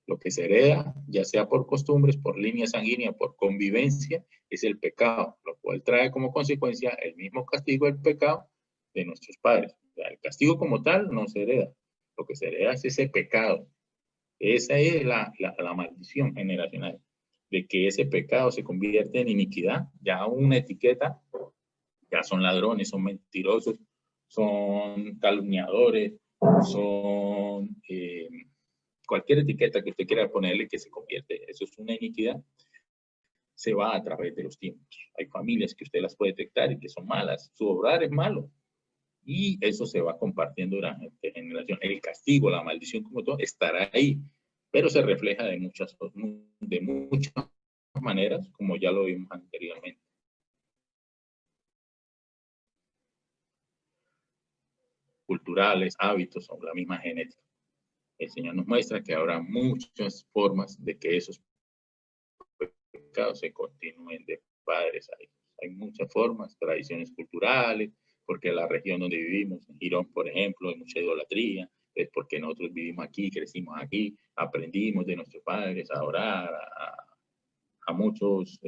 Lo que se hereda, ya sea por costumbres, por línea sanguínea, por convivencia, es el pecado, lo cual trae como consecuencia el mismo castigo del pecado de nuestros padres. O sea, el castigo como tal no se hereda. Lo que se hereda es ese pecado. Esa es la maldición generacional, de que ese pecado se convierte en iniquidad, ya una etiqueta, ya son ladrones, son mentirosos, son calumniadores, son cualquier etiqueta que usted quiera ponerle que se convierte, eso es una iniquidad, se va a través de los tiempos. Hay familias que usted las puede detectar y que son malas, su obrar es malo, y eso se va compartiendo durante generaciones. El castigo, la maldición como todo, estará ahí, pero se refleja de muchas maneras, como ya lo vimos anteriormente. Culturales, hábitos, son la misma genética. El Señor nos muestra que habrá muchas formas de que esos pecados se continúen de padres a hijos. Hay muchas formas, tradiciones culturales, porque la región donde vivimos, en Girón, por ejemplo, hay mucha idolatría, es porque nosotros vivimos aquí, crecimos aquí, aprendimos de nuestros padres a orar, a muchas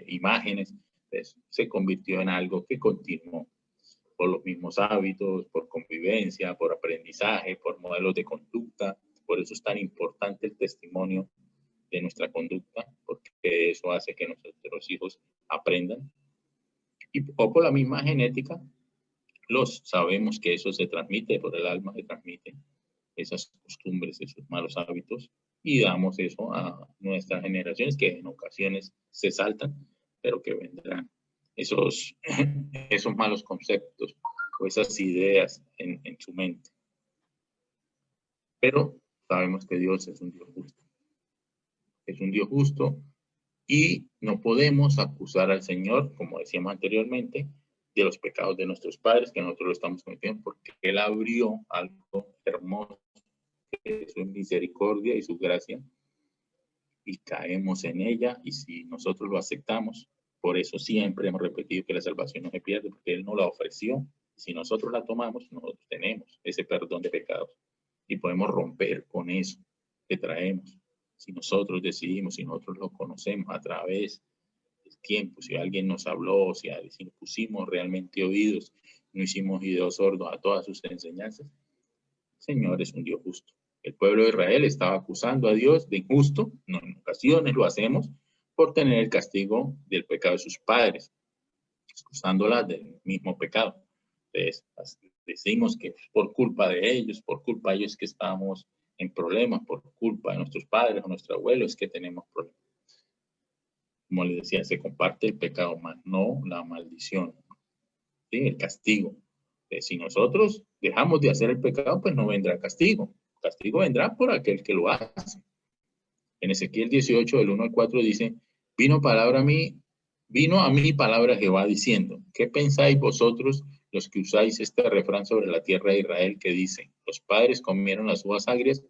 imágenes, pues, se convirtió en algo que continuó por los mismos hábitos, por convivencia, por aprendizaje, por modelos de conducta. Por eso es tan importante el testimonio de nuestra conducta, porque eso hace que nuestros hijos aprendan. Y por la misma genética, sabemos que eso se transmite, por el alma se transmite, esas costumbres, esos malos hábitos, y damos eso a nuestras generaciones que en ocasiones se saltan, pero que vendrán esos malos conceptos o esas ideas en su mente. Pero sabemos que Dios es un Dios justo. Es un Dios justo y no podemos acusar al Señor, como decíamos anteriormente, de los pecados de nuestros padres, que nosotros lo estamos cometiendo, porque Él abrió algo hermoso, que es su misericordia y su gracia, y caemos en ella, y si nosotros lo aceptamos, por eso siempre hemos repetido que la salvación no se pierde, porque Él nos la ofreció. Si nosotros la tomamos, nosotros tenemos ese perdón de pecados y podemos romper con eso que traemos. Si nosotros decidimos, si nosotros lo conocemos a través del tiempo, si alguien nos habló, si pusimos realmente oídos, no hicimos oídos sordos a todas sus enseñanzas, el Señor es un Dios justo. El pueblo de Israel estaba acusando a Dios de injusto, no, en ocasiones lo hacemos, por tener el castigo del pecado de sus padres, excusándolas del mismo pecado. Entonces, decimos que por culpa de ellos, por culpa de ellos que estamos en problemas, por culpa de nuestros padres o nuestros abuelos es que tenemos problemas. Como les decía, se comparte el pecado, más no la maldición, ¿sí? El castigo. Si nosotros dejamos de hacer el pecado, pues no vendrá castigo. El castigo vendrá por aquel que lo hace. En Ezequiel 18, del 1 al 4 dice, vino a mí palabra Jehová diciendo, ¿qué pensáis vosotros los que usáis este refrán sobre la tierra de Israel que dice, los padres comieron las uvas agrias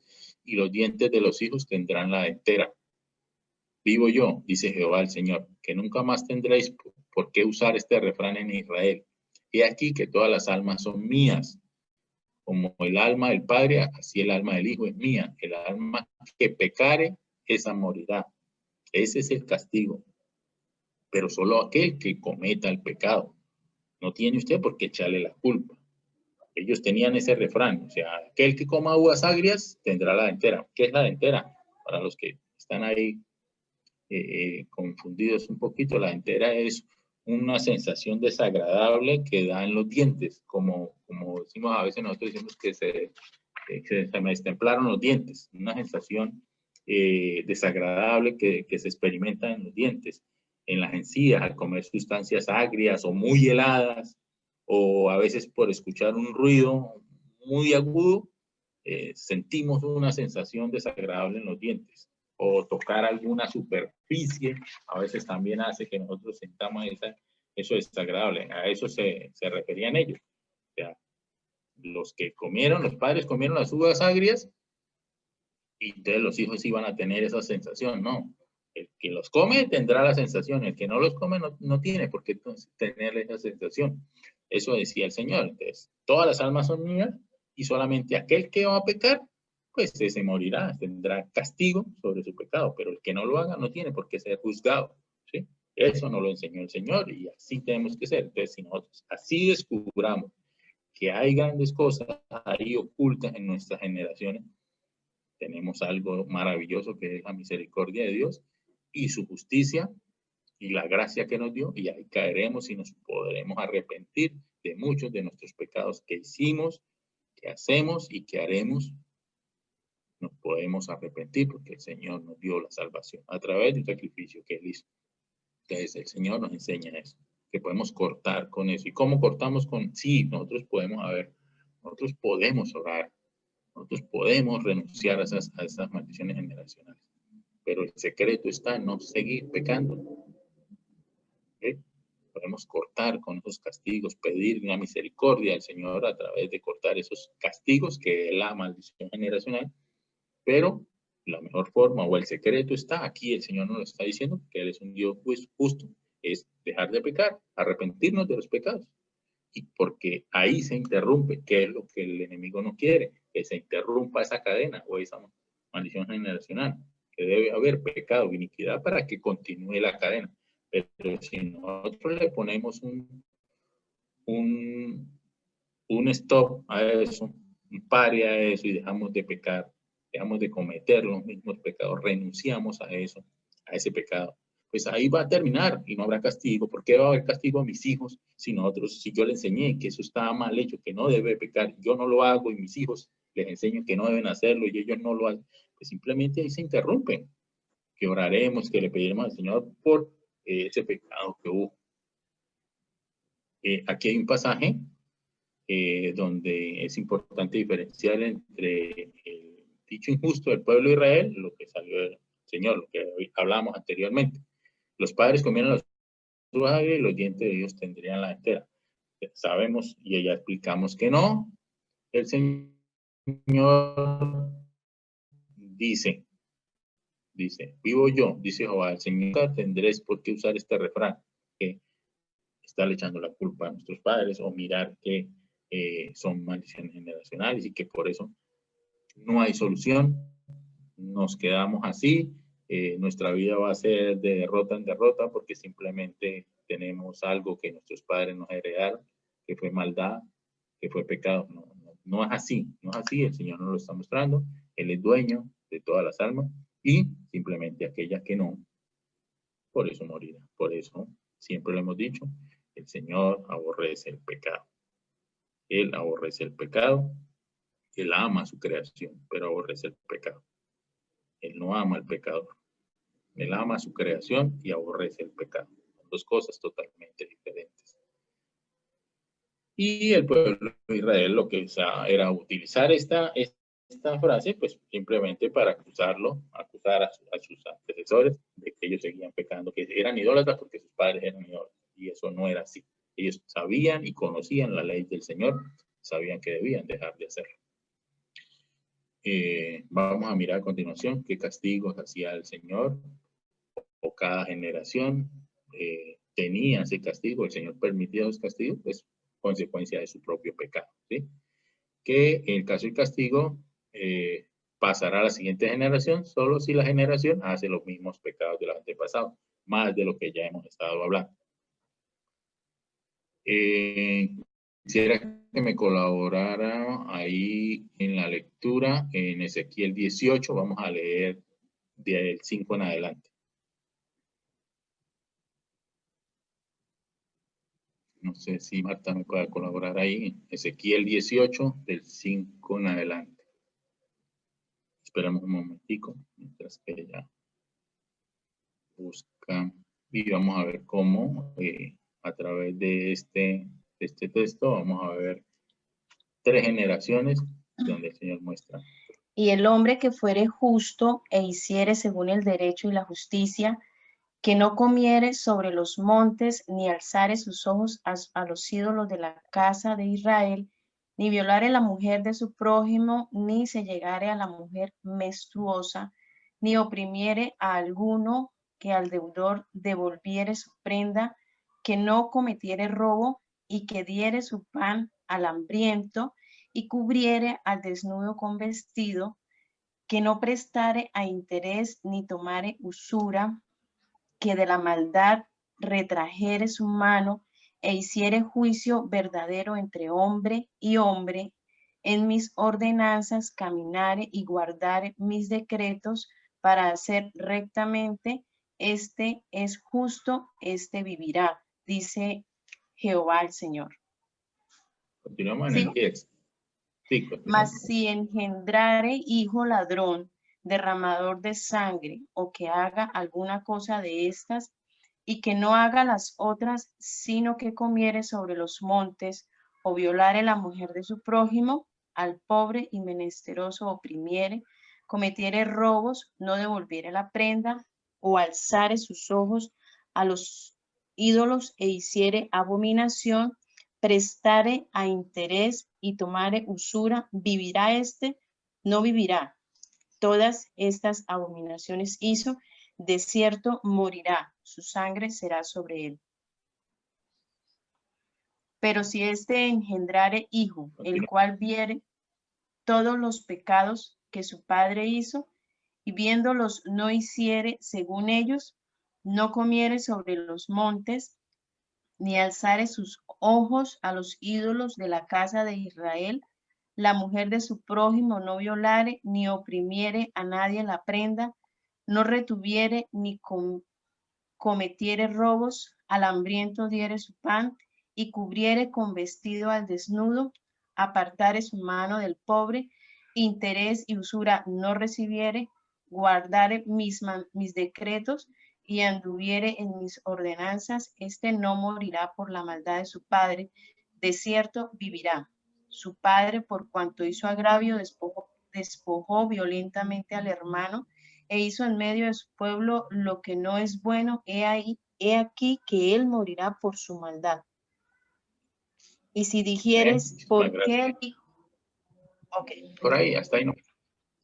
y los dientes de los hijos tendrán la entera? Vivo yo, dice Jehová el Señor, que nunca más tendréis por qué usar este refrán en Israel. He aquí que todas las almas son mías. Como el alma del Padre, así el alma del Hijo es mía. El alma que pecare, esa morirá. Ese es el castigo. Pero solo aquel que cometa el pecado. No tiene usted por qué echarle la culpa. Ellos tenían ese refrán. O sea, aquel que coma uvas agrias tendrá la dentera. ¿Qué es la dentera? Para los que están ahí confundidos un poquito, la dentera es una sensación desagradable que da en los dientes, como decimos a veces, nosotros decimos que se me destemplaron los dientes, una sensación desagradable que se experimenta en los dientes, en las encías, al comer sustancias agrias o muy heladas, o a veces por escuchar un ruido muy agudo, sentimos una sensación desagradable en los dientes, o tocar alguna superficie, a veces también hace que nosotros sintamos eso desagradable. A eso se referían ellos. O sea, los padres comieron las uvas agrias y entonces los hijos iban a tener esa sensación, no. El que los come tendrá la sensación, el que no los come no tiene por qué tener esa sensación. Eso decía el Señor. Entonces, todas las almas son mías y solamente aquel que va a pecar, pues ese morirá, tendrá castigo sobre su pecado, pero el que no lo haga no tiene por qué ser juzgado, ¿sí? Eso nos lo enseñó el Señor y así tenemos que ser. Entonces, si nosotros así descubramos que hay grandes cosas ahí ocultas en nuestras generaciones, tenemos algo maravilloso que es la misericordia de Dios y su justicia y la gracia que nos dio, y ahí caeremos y nos podremos arrepentir de muchos de nuestros pecados que hicimos, que hacemos y que haremos. Nos podemos arrepentir porque el Señor nos dio la salvación a través de un sacrificio que Él hizo. Entonces el Señor nos enseña eso, que podemos cortar con eso. ¿Y cómo cortamos con? Sí, nosotros podemos orar, nosotros podemos renunciar a esas maldiciones generacionales, pero el secreto está en no seguir pecando. ¿Okay? Podemos cortar con esos castigos, pedir la misericordia al Señor a través de cortar esos castigos, que es la maldición generacional, pero la mejor forma o el secreto está aquí, el Señor nos lo está diciendo, que Él es un Dios justo, es dejar de pecar, arrepentirnos de los pecados. Y porque ahí se interrumpe, que es lo que el enemigo no quiere, que se interrumpa esa cadena o esa maldición generacional, que debe haber pecado, iniquidad para que continúe la cadena. Pero si nosotros le ponemos un stop a eso, un pare a eso y dejamos de pecar, dejamos de cometer los mismos pecados, renunciamos a eso, a ese pecado, pues ahí va a terminar y no habrá castigo. ¿Por qué va a haber castigo a mis hijos si yo les enseñé que eso estaba mal hecho, que no debe pecar, yo no lo hago y mis hijos les enseño que no deben hacerlo y ellos no lo hacen? Pues simplemente ahí se interrumpen, que oraremos, que le pediremos al Señor por ese pecado que hubo. Aquí hay un pasaje donde es importante diferenciar entre el dicho injusto del pueblo de Israel, lo que salió del Señor, lo que hablamos anteriormente. Los padres comieron las uvas y los dientes de Dios tendrían la entera. Sabemos y ya explicamos que no. El Señor dice, vivo yo, dice Jehová, el Señor, nunca tendréis por qué usar este refrán, que estarle echando la culpa a nuestros padres o mirar que son maldiciones generacionales y que por eso no hay solución, nos quedamos así, nuestra vida va a ser de derrota en derrota porque simplemente tenemos algo que nuestros padres nos heredaron, que fue maldad, que fue pecado. No es así, no es así, el Señor nos lo está mostrando, Él es dueño de todas las almas y simplemente aquellas que no, por eso morirá. Por eso, siempre lo hemos dicho, el Señor aborrece el pecado. Él aborrece el pecado, Él ama a su creación, pero aborrece el pecado. Él no ama al pecador. Él ama a su creación y aborrece el pecado. Son dos cosas totalmente diferentes. Y el pueblo de Israel lo que era utilizar esta frase, pues simplemente para acusar a sus antecesores de que ellos seguían pecando, que eran idólatras porque sus padres eran idólatras. Y eso no era así. Ellos sabían y conocían la ley del Señor, sabían que debían dejar de hacerlo. Vamos a mirar a continuación qué castigos hacía el Señor, o cada generación tenía ese castigo. El Señor permitía los castigos, pues consecuencia de su propio pecado, ¿sí? Que en el caso del castigo pasará a la siguiente generación solo si la generación hace los mismos pecados de los antepasados, más de lo que ya hemos estado hablando. Quisiera que me colaborara ahí en la lectura en Ezequiel 18, vamos a leer del 5 en adelante. No sé si Marta me puede colaborar ahí. Ezequiel 18, del 5 en adelante. Esperamos un momentico mientras que ella busca. Y vamos a ver cómo a través de este texto vamos a ver 3 generaciones donde el Señor muestra. Y el hombre que fuere justo e hiciere según el derecho y la justicia, que no comiere sobre los montes, ni alzare sus ojos a los ídolos de la casa de Israel, ni violare la mujer de su prójimo, ni se llegare a la mujer menstruosa, ni oprimiere a alguno, que al deudor devolviere su prenda, que no cometiere robo, y que diere su pan al hambriento, y cubriere al desnudo con vestido, que no prestare a interés, ni tomare usura, que de la maldad retrajere su mano e hiciere juicio verdadero entre hombre y hombre, en mis ordenanzas caminare y guardare mis decretos para hacer rectamente, este es justo, este vivirá, dice Jehová el Señor. Continuamos en el 10. Sí, Mas si engendrare hijo ladrón, derramador de sangre, o que haga alguna cosa de estas, y que no haga las otras, sino que comiere sobre los montes, o violare la mujer de su prójimo, al pobre y menesteroso oprimiere, cometiere robos, no devolviere la prenda, o alzare sus ojos a los ídolos e hiciere abominación, prestare a interés y tomare usura, vivirá no vivirá. Todas estas abominaciones hizo, de cierto morirá, su sangre será sobre él. Pero si engendrare hijo, el cual viere todos los pecados que su padre hizo, y viéndolos no hiciere según ellos, no comiere sobre los montes, ni alzare sus ojos a los ídolos de la casa de Israel, la mujer de su prójimo no violare, ni oprimiere a nadie la prenda, no retuviere ni cometiere robos, al hambriento diere su pan, y cubriere con vestido al desnudo, apartare su mano del pobre, interés y usura no recibiere, guardare mis decretos, y anduviere en mis ordenanzas, este no morirá por la maldad de su padre, de cierto vivirá. Su padre, por cuanto hizo agravio, despojó violentamente al hermano, e hizo en medio de su pueblo lo que no es bueno, he aquí que él morirá por su maldad. Y si dijeres, ¿por qué el hijo? Okay. Por ahí, hasta ahí no.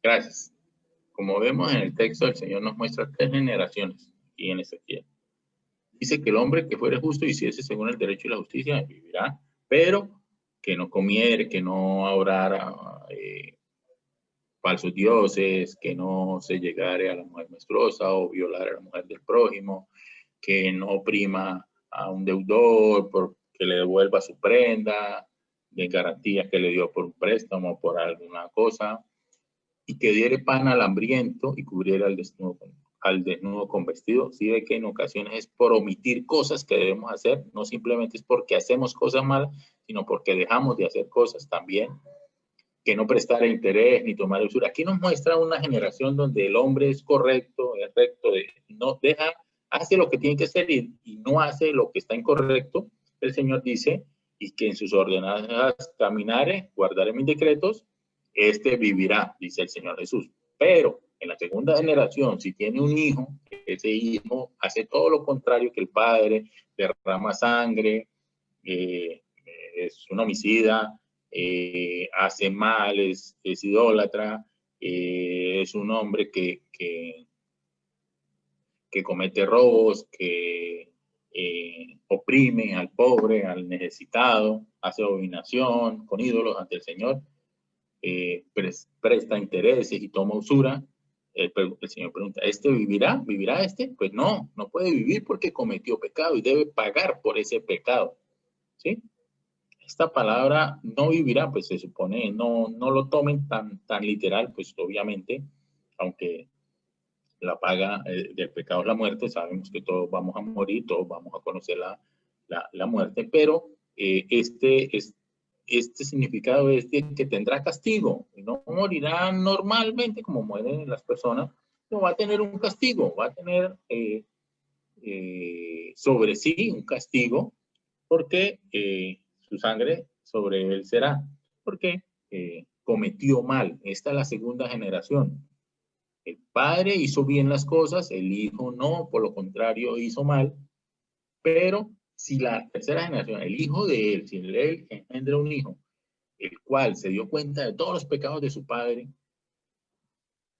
Gracias. Como vemos en el texto, el Señor nos muestra 3 generaciones aquí en Ezequiel. Dice que el hombre que fuere justo y hiciese según el derecho y la justicia vivirá, pero que no comiere, que no adorara falsos dioses, que no se llegare a la mujer menstruosa o violar a la mujer del prójimo, que no oprima a un deudor porque le devuelva su prenda de garantías que le dio por un préstamo o por alguna cosa, y que diere pan al hambriento y cubriera al desnudo al desnudo con vestido. Sí ve que en ocasiones es por omitir cosas que debemos hacer, no simplemente es porque hacemos cosas malas, sino porque dejamos de hacer cosas también, que no prestar interés ni tomar usura. Aquí nos muestra una generación donde el hombre es correcto, es recto, no deja, hace lo que tiene que hacer y no hace lo que está incorrecto. El Señor dice, y que en sus ordenanzas caminare, guardaré mis decretos, este vivirá, dice el Señor Jesús. Pero en la segunda generación, si tiene un hijo, ese hijo hace todo lo contrario que el padre, derrama sangre, es un homicida, hace mal, es idólatra, es un hombre que comete robos, que oprime al pobre, al necesitado, hace abominación con ídolos ante el Señor, presta intereses y toma usura. El Señor pregunta, ¿este vivirá? ¿Vivirá este? Pues no, no puede vivir porque cometió pecado y debe pagar por ese pecado. ¿Sí? Esta palabra no vivirá, pues se supone, no lo tomen tan literal, pues obviamente, aunque la paga del pecado es la muerte, sabemos que todos vamos a morir, todos vamos a conocer la muerte, pero este significado es que tendrá castigo, y no morirá normalmente como mueren las personas, no va a tener un castigo, va a tener sobre sí un castigo, porque su sangre sobre él será, porque cometió mal. Esta es la segunda generación. El padre hizo bien las cosas, el hijo no, por lo contrario hizo mal, pero si la tercera generación, el hijo de él, si él engendra un hijo, el cual se dio cuenta de todos los pecados de su padre,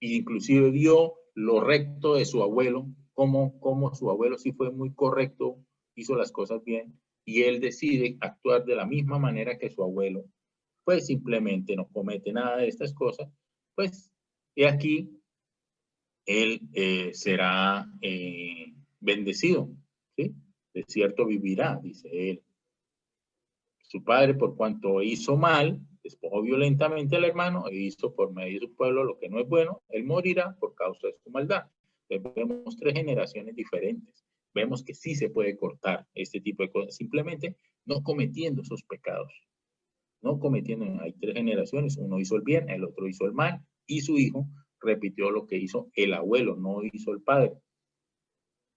e inclusive vio lo recto de su abuelo, como su abuelo sí fue muy correcto, hizo las cosas bien, y él decide actuar de la misma manera que su abuelo, pues simplemente no comete nada de estas cosas, pues y aquí él será bendecido, ¿sí? De cierto vivirá, dice él. Su padre, por cuanto hizo mal, despojó violentamente al hermano e hizo por medio de su pueblo lo que no es bueno, él morirá por causa de su maldad. Entonces, vemos tres generaciones diferentes. Vemos que sí se puede cortar este tipo de cosas, simplemente no cometiendo esos pecados. No cometiendo, hay tres generaciones, uno hizo el bien, el otro hizo el mal, y su hijo repitió lo que hizo el abuelo, no hizo el padre.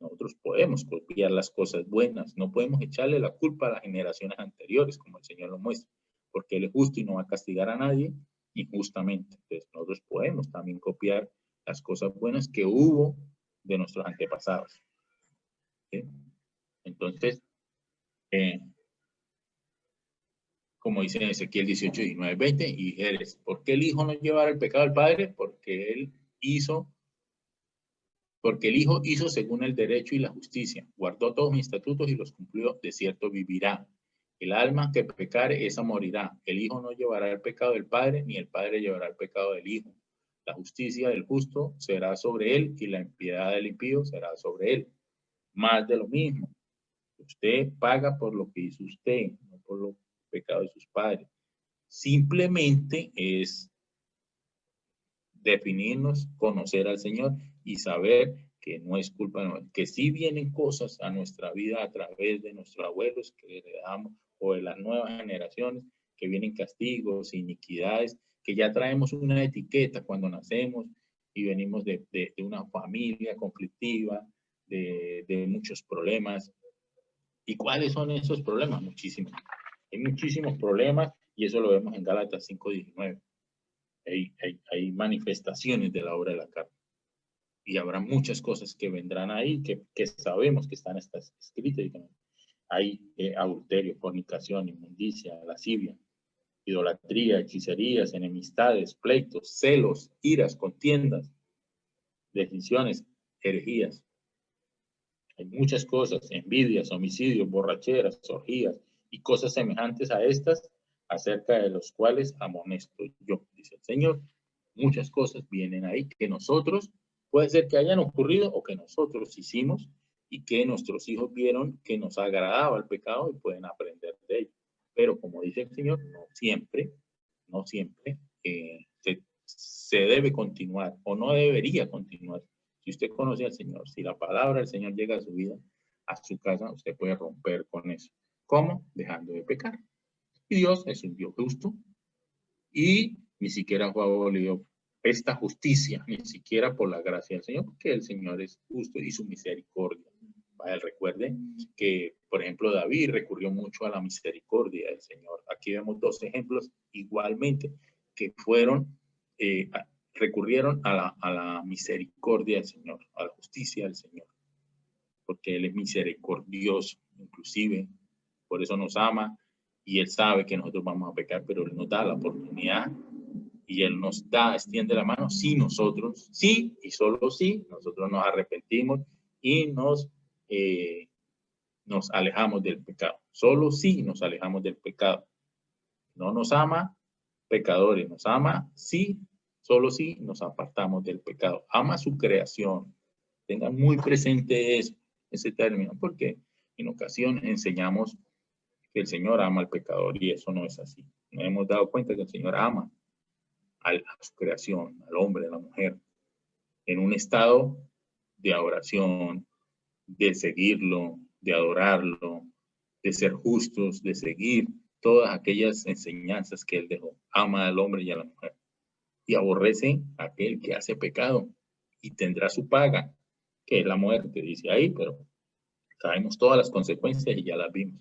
Nosotros podemos copiar las cosas buenas, no podemos echarle la culpa a las generaciones anteriores, como el Señor lo muestra, porque Él es justo y no va a castigar a nadie injustamente. Entonces, nosotros podemos también copiar las cosas buenas que hubo de nuestros antepasados. ¿Sí? Entonces, como dice en Ezequiel 18, 19, 20, y dijeres, ¿por qué el Hijo no llevará el pecado al Padre? Porque el Hijo hizo según el derecho y la justicia, guardó todos mis estatutos y los cumplió, de cierto vivirá. El alma que pecare, esa morirá. El Hijo no llevará el pecado del Padre, ni el Padre llevará el pecado del Hijo. La justicia del justo será sobre él y la impiedad del impío será sobre él. Más de lo mismo. Usted paga por lo que hizo usted, no por los pecados de sus padres. Simplemente es definirnos, conocer al Señor y saber que no es culpa nuestra, que sí vienen cosas a nuestra vida a través de nuestros abuelos que heredamos o de las nuevas generaciones, que vienen castigos, iniquidades, que ya traemos una etiqueta cuando nacemos y venimos de una familia conflictiva, de muchos problemas. ¿Y cuáles son esos problemas? Muchísimos. Hay muchísimos problemas y eso lo vemos en Gálatas 5:19. Hay manifestaciones de la obra de la carne. Y habrá muchas cosas que vendrán ahí que sabemos que están escritas. Hay adulterio, fornicación, inmundicia, lascivia, idolatría, hechicerías, enemistades, pleitos, celos, iras, contiendas, decisiones, herejías. Hay muchas cosas, envidias, homicidios, borracheras, orgías y cosas semejantes a estas, acerca de los cuales amonesto yo, dice el Señor. Muchas cosas vienen ahí que nosotros, puede ser que hayan ocurrido o que nosotros hicimos y que nuestros hijos vieron que nos agradaba el pecado y pueden aprender de ello. Pero como dice el Señor, no siempre se debe continuar o no debería continuar Si usted conoce al Señor, si la palabra del Señor llega a su vida, a su casa, usted puede romper con eso. ¿Cómo? Dejando de pecar. Y Dios es un Dios justo y ni siquiera fue abolido esta justicia, ni siquiera por la gracia del Señor, porque el Señor es justo y su misericordia. Vaya, recuerde que, por ejemplo, David recurrió mucho a la misericordia del Señor. Aquí vemos dos ejemplos igualmente que fueron, recurrieron a la misericordia del Señor, a la justicia del Señor, porque Él es misericordioso, inclusive, por eso nos ama y Él sabe que nosotros vamos a pecar, pero Él nos da la oportunidad y Él nos da, extiende la mano si nosotros, sí y solo si nosotros nos arrepentimos y nos alejamos del pecado. Solo si nos alejamos del pecado. No nos ama pecadores, nos ama si, solo si nos apartamos del pecado. Ama su creación. Tengan muy presente ese término, porque en ocasiones enseñamos que el Señor ama al pecador y eso no es así. Nos hemos dado cuenta que el Señor ama a su creación, al hombre, a la mujer, en un estado de adoración, de seguirlo, de adorarlo, de ser justos, de seguir todas aquellas enseñanzas que Él dejó. Ama al hombre y a la mujer. Y aborrece a aquel que hace pecado y tendrá su paga, que es la muerte, dice ahí, pero sabemos todas las consecuencias y ya las vimos.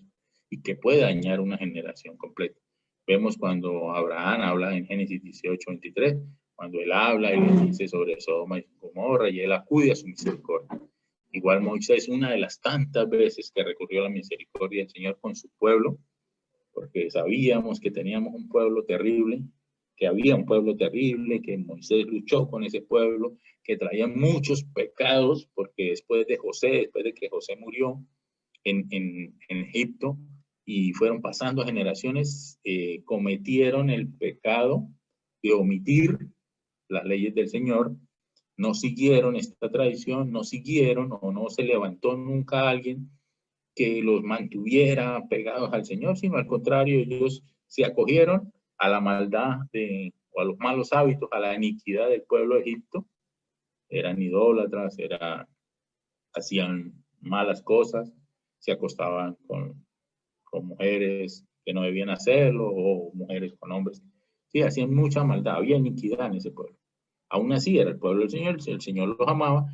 Y que puede dañar una generación completa. Vemos cuando Abraham habla en Génesis 18:23, cuando él habla y le dice sobre Sodoma y Gomorra y él acude a su misericordia. Igual Moisés, una de las tantas veces que recurrió a la misericordia del Señor con su pueblo, porque sabíamos que teníamos un pueblo terrible, que había un pueblo terrible, que Moisés luchó con ese pueblo, que traía muchos pecados, porque después de José, después de que José murió en Egipto, y fueron pasando generaciones, cometieron el pecado de omitir las leyes del Señor, no siguieron esta tradición, no siguieron o no se levantó nunca alguien que los mantuviera pegados al Señor, sino al contrario, ellos se acogieron a la maldad o a los malos hábitos, a la iniquidad del pueblo de Egipto. Eran idólatras, hacían malas cosas, se acostaban con mujeres que no debían hacerlo o mujeres con hombres. Sí, hacían mucha maldad, había iniquidad en ese pueblo. Aún así era el pueblo del Señor, el Señor los amaba,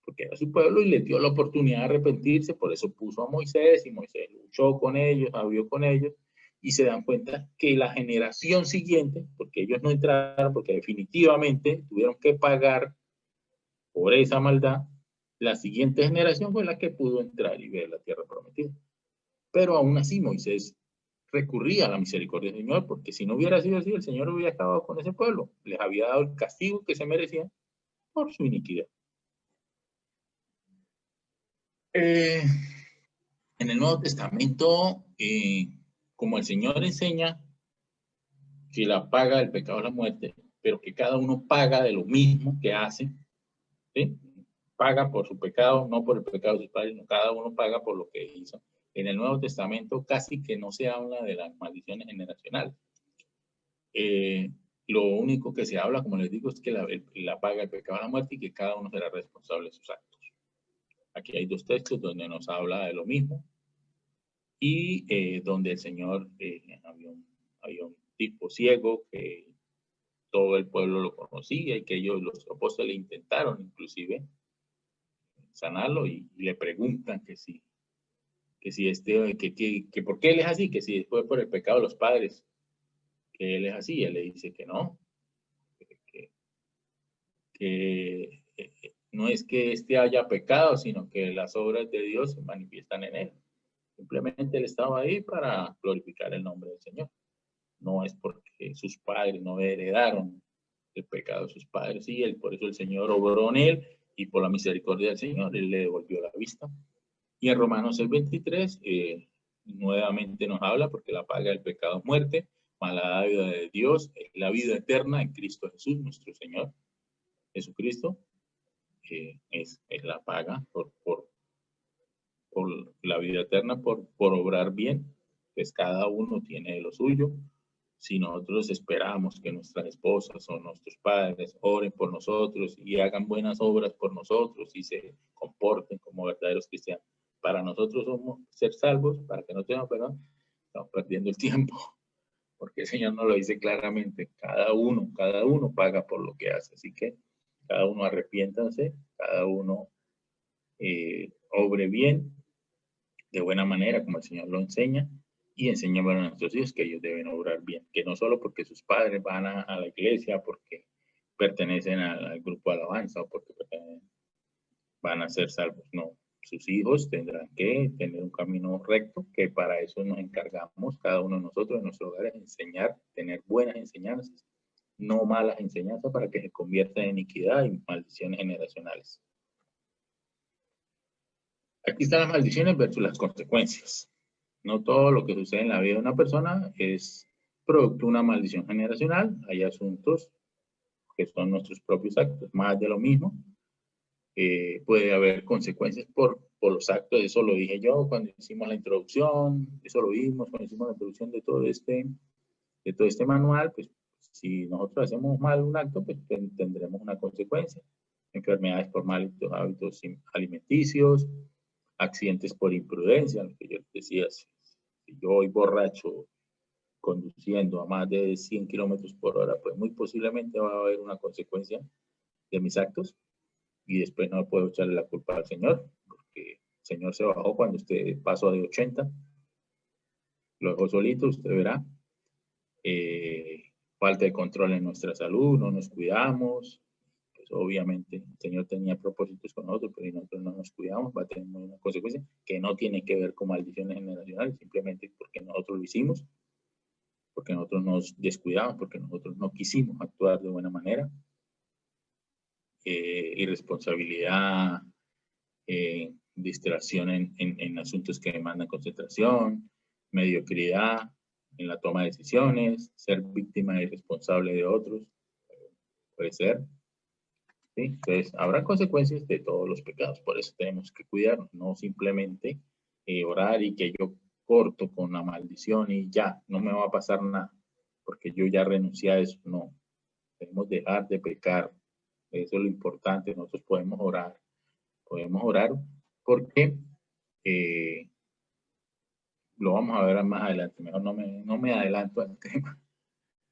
porque era su pueblo y les dio la oportunidad de arrepentirse, por eso puso a Moisés y Moisés luchó con ellos, habló con ellos y se dan cuenta que la generación siguiente, porque ellos no entraron, porque definitivamente tuvieron que pagar por esa maldad, la siguiente generación fue la que pudo entrar y ver la tierra prometida. Pero aún así Moisés recurría a la misericordia del Señor, porque si no hubiera sido así, el Señor hubiera acabado con ese pueblo, les había dado el castigo que se merecían por su iniquidad. En el Nuevo Testamento, como el Señor enseña que la paga del pecado es la muerte, pero que cada uno paga de lo mismo que hace, ¿sí? Paga por su pecado, no por el pecado de sus padres, no, cada uno paga por lo que hizo. En el Nuevo Testamento casi que no se habla de las maldiciones generacionales. Lo único que se habla, como les digo, es que la paga del pecado es la muerte y que cada uno será responsable de sus actos. Aquí hay dos textos donde nos habla de lo mismo y donde el Señor, había un tipo ciego que todo el pueblo lo conocía y que ellos, los apóstoles, intentaron inclusive sanarlo y le preguntan que si por qué él es así, que si después por el pecado de los padres, que él es así, y él le dice que no, que no es que éste haya pecado, sino que las obras de Dios se manifiestan en él. Simplemente él estaba ahí para glorificar el nombre del Señor. No es porque sus padres no heredaron el pecado de sus padres, sí, por eso el Señor obró en él y por la misericordia del Señor él le devolvió la vista. Y en Romanos 6:23 nuevamente nos habla porque la paga del pecado es muerte, mas la dádiva de Dios es la vida eterna en Cristo Jesús, nuestro Señor. Jesucristo es la paga por la vida eterna, por obrar bien, pues cada uno tiene lo suyo, Si nosotros esperamos que nuestras esposas o nuestros padres oren por nosotros y hagan buenas obras por nosotros y se comporten como verdaderos cristianos, para nosotros somos ser salvos, para que no tengamos perdón, estamos perdiendo el tiempo, porque el Señor nos lo dice claramente, cada uno paga por lo que hace, así que cada uno arrepiéntanse, cada uno obre bien, de buena manera, como el Señor lo enseña, y enseñamos a nuestros hijos que ellos deben obrar bien, que no solo porque sus padres van a la iglesia, porque pertenecen al grupo de alabanza o porque van a ser salvos, no. Sus hijos tendrán que tener un camino recto, que para eso nos encargamos cada uno de nosotros en nuestro hogar, enseñar, tener buenas enseñanzas, no malas enseñanzas para que se conviertan en iniquidad y maldiciones generacionales. Aquí están las maldiciones versus las consecuencias. No todo lo que sucede en la vida de una persona es producto de una maldición generacional. Hay asuntos que son nuestros propios actos, más de lo mismo. Puede haber consecuencias por los actos, eso lo dije yo cuando hicimos la introducción, eso lo vimos cuando hicimos la introducción de todo este manual, pues si nosotros hacemos mal un acto, pues tendremos una consecuencia. Enfermedades por malos hábitos alimenticios, accidentes por imprudencia, lo que yo decía, si yo voy borracho conduciendo a más de 100 kilómetros por hora, pues muy posiblemente va a haber una consecuencia de mis actos y después no puedo echarle la culpa al Señor, porque el Señor se bajó cuando usted pasó de 80, lo dejó solito, usted verá. Falta de control en nuestra salud, no nos cuidamos, pues obviamente el Señor tenía propósitos con nosotros, pero si nosotros no nos cuidamos, va a tener una consecuencia que no tiene que ver con maldiciones generacionales, simplemente porque nosotros lo hicimos, porque nosotros nos descuidamos, porque nosotros no quisimos actuar de buena manera. Irresponsabilidad, distracción en asuntos que demandan concentración, mediocridad en la toma de decisiones, ser víctima y responsable de otros, puede ser. ¿Sí? Entonces, habrá consecuencias de todos los pecados, por eso tenemos que cuidarnos, no simplemente orar y que yo corto con la maldición y ya, no me va a pasar nada, porque yo ya renuncié a eso, no. Debemos dejar de pecar, eso es lo importante, nosotros podemos orar porque lo vamos a ver más adelante, mejor no me adelanto al tema,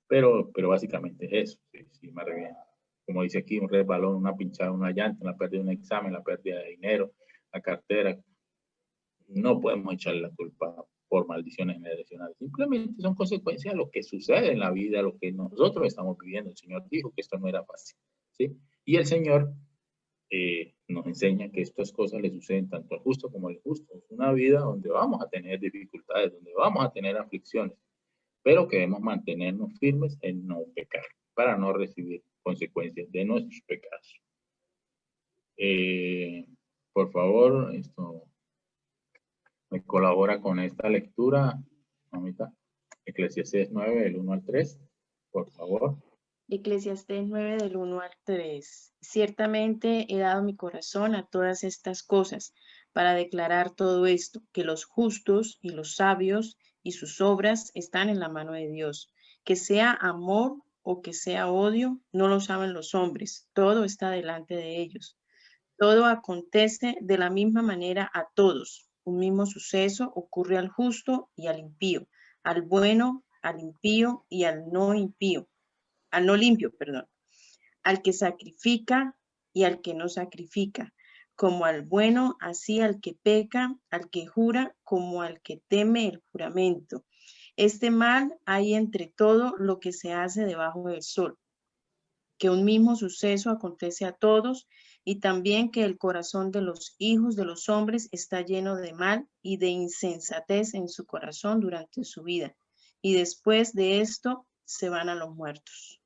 pero básicamente es eso, sí, me arrepiento. Como dice aquí, un resbalón, una pinchada, una llanta, la pérdida de un examen, la pérdida de dinero, la cartera, no podemos echarle la culpa por maldiciones generacionales, simplemente son consecuencias de lo que sucede en la vida, lo que nosotros estamos viviendo. El Señor dijo que esto no era fácil, ¿sí? Y el Señor nos enseña que estas cosas le suceden tanto al justo como al injusto. Es una vida donde vamos a tener dificultades, donde vamos a tener aflicciones, pero que debemos mantenernos firmes en no pecar, para no recibir consecuencias de nuestros pecados. Por favor, esto me colabora con esta lectura, mamita. Eclesiastés 9, del 1 al 3, por favor. Eclesiastés 9 del 1 al 3. Ciertamente he dado mi corazón a todas estas cosas para declarar todo esto, que los justos y los sabios y sus obras están en la mano de Dios. Que sea amor o que sea odio, no lo saben los hombres, todo está delante de ellos. Todo acontece de la misma manera a todos. Un mismo suceso ocurre al justo y al impío, al bueno, al impío y al no limpio, perdón, al que sacrifica y al que no sacrifica, como al bueno, así al que peca, al que jura, como al que teme el juramento. Este mal hay entre todo lo que se hace debajo del sol, que un mismo suceso acontece a todos, y también que el corazón de los hijos de los hombres está lleno de mal y de insensatez en su corazón durante su vida, y después de esto se van a los muertos.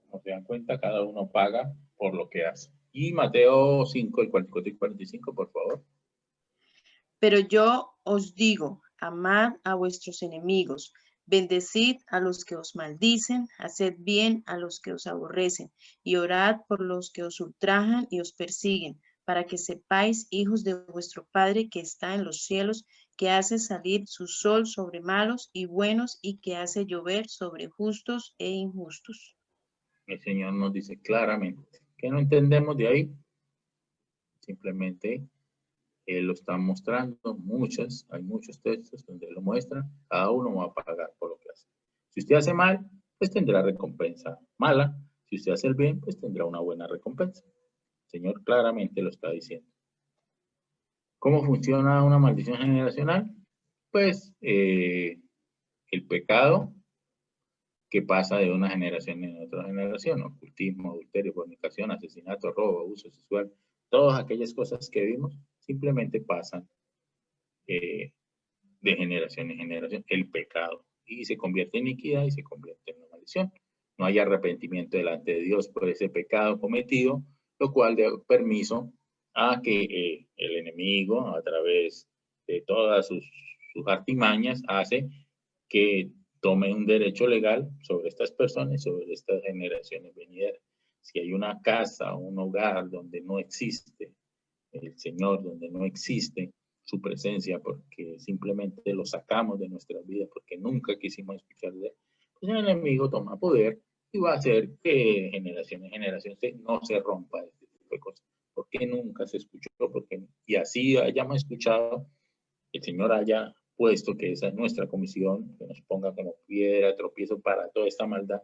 Como se dan cuenta, cada uno paga por lo que hace. Y Mateo 5, el 44 y 45, por favor. Pero yo os digo, amad a vuestros enemigos, bendecid a los que os maldicen, haced bien a los que os aborrecen, y orad por los que os ultrajan y os persiguen, para que sepáis, hijos de vuestro Padre que está en los cielos, que hace salir su sol sobre malos y buenos y que hace llover sobre justos e injustos. El Señor nos dice claramente que no entendemos de ahí. Simplemente Él lo está mostrando, hay muchos textos donde lo muestran, cada uno va a pagar por lo que hace. Si usted hace mal, pues tendrá recompensa mala. Si usted hace el bien, pues tendrá una buena recompensa. El Señor claramente lo está diciendo. ¿Cómo funciona una maldición generacional? Pues el pecado que pasa de una generación en otra generación, ocultismo, adulterio, fornicación, asesinato, robo, abuso sexual, todas aquellas cosas que vimos simplemente pasan de generación en generación, el pecado, y se convierte en iniquidad y se convierte en una maldición. No hay arrepentimiento delante de Dios por ese pecado cometido, lo cual da permiso a que el enemigo, a través de todas sus artimañas, hace que tome un derecho legal sobre estas personas, sobre estas generaciones venideras. Si hay una casa o un hogar donde no existe el Señor, donde no existe su presencia, porque simplemente lo sacamos de nuestras vidas, porque nunca quisimos escuchar de él, pues el enemigo toma poder y va a hacer que generación en generación no se rompa este tipo de cosas. Porque nunca se escuchó, porque y así hayamos escuchado, el Señor haya puesto que esa es nuestra comisión, que nos ponga como piedra, tropiezo para toda esta maldad,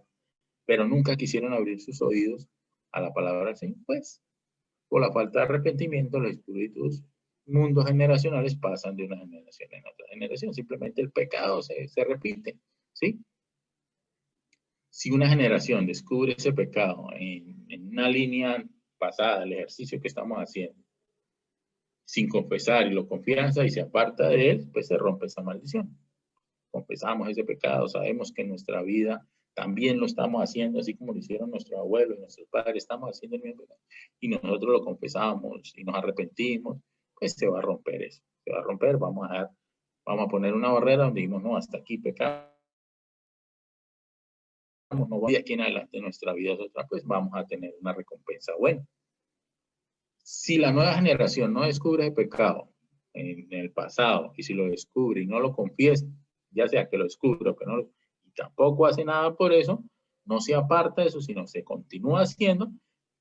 pero nunca quisieron abrir sus oídos a la palabra del Señor, pues por la falta de arrepentimiento, los espíritus mundos generacionales pasan de una generación en otra generación. Simplemente el pecado se repite, ¿sí? Si una generación descubre ese pecado en una línea pasada, el ejercicio que estamos haciendo, sin confesar y lo confianza y se aparta de él, pues se rompe esa maldición. Confesamos ese pecado, sabemos que en nuestra vida también lo estamos haciendo, así como lo hicieron nuestros abuelos y nuestros padres, estamos haciendo el mismo pecado, y nosotros lo confesamos y nos arrepentimos, pues se va a romper eso, se va a romper, vamos a poner una barrera donde dijimos, no, hasta aquí pecamos, no va de aquí en adelante nuestra vida es otra, pues vamos a tener una recompensa buena. Si la nueva generación no descubre el pecado en el pasado, y si lo descubre y no lo confiesa, ya sea que lo descubra o que no, y tampoco hace nada por eso, no se aparta de eso, sino se continúa haciendo,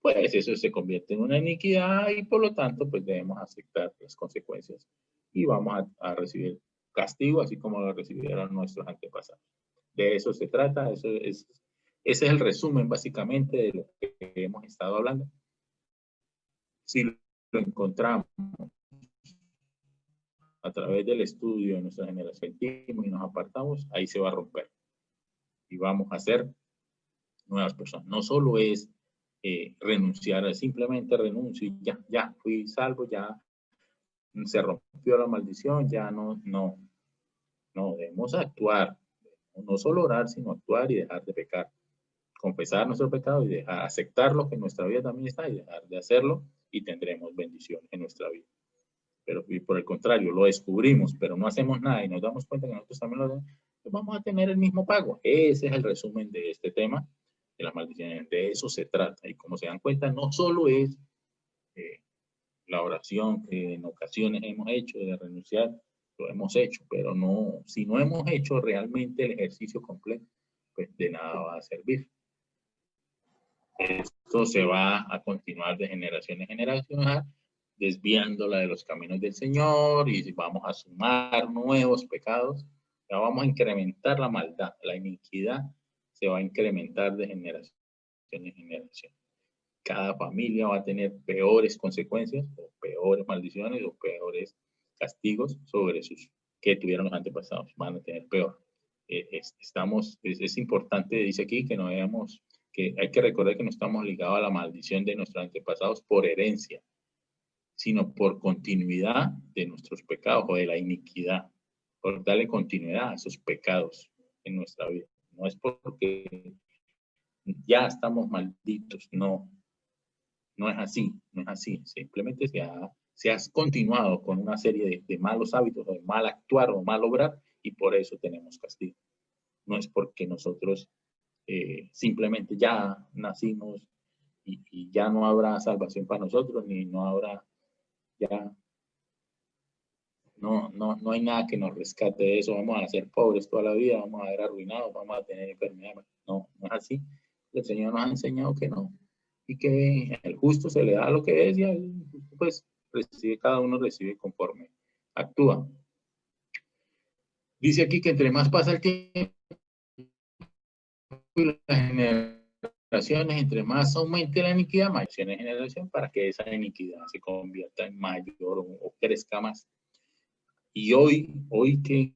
pues eso se convierte en una iniquidad y por lo tanto, pues debemos aceptar las consecuencias y vamos a recibir castigo, así como lo recibieron nuestros antepasados. De eso se trata, ese es el resumen básicamente de lo que hemos estado hablando. Si lo encontramos a través del estudio de nuestra generación y nos apartamos, ahí se va a romper y vamos a ser nuevas personas. No solo es renunciar, simplemente renuncio y ya fui salvo, ya se rompió la maldición, ya no, debemos actuar, no solo orar, sino actuar y dejar de pecar, confesar nuestro pecado y dejar, aceptarlo que en nuestra vida también está y dejar de hacerlo y tendremos bendiciones en nuestra vida. Pero por el contrario, lo descubrimos, pero no hacemos nada y nos damos cuenta que nosotros también lo hacemos, pues vamos a tener el mismo pago. Ese es el resumen de este tema, de las maldiciones. De eso se trata. Y como se dan cuenta, no solo es la oración que en ocasiones hemos hecho de renunciar, lo hemos hecho, pero no, si no hemos hecho realmente el ejercicio completo, pues de nada va a servir. Esto se va a continuar de generación en generación, desviándola de los caminos del Señor y vamos a sumar nuevos pecados, ya vamos a incrementar la maldad, la iniquidad se va a incrementar de generación en generación. Cada familia va a tener peores consecuencias o peores maldiciones o peores castigos sobre sus que tuvieron los antepasados, van a tener peor. Es importante, dice aquí, que no veamos, que hay que recordar que no estamos ligados a la maldición de nuestros antepasados por herencia, sino por continuidad de nuestros pecados o de la iniquidad, por darle continuidad a esos pecados en nuestra vida. No es porque ya estamos malditos, no es así, no es así. Simplemente se has continuado con una serie de malos hábitos o de mal actuar o mal obrar y por eso tenemos castigo. No es porque nosotros simplemente ya nacimos y ya no habrá salvación para nosotros, ni no habrá ya no hay nada que nos rescate de eso. Vamos a ser pobres toda la vida, vamos a ser arruinados, vamos a tener enfermedades. No, no es así. El Señor nos ha enseñado que no. Y que al justo se le da lo que es y al justo, pues, cada uno recibe conforme actúa. Dice aquí que entre más pasa el tiempo y las generaciones, entre más aumente la iniquidad, mayor es generación para que esa iniquidad se convierta en mayor o crezca más. Y hoy que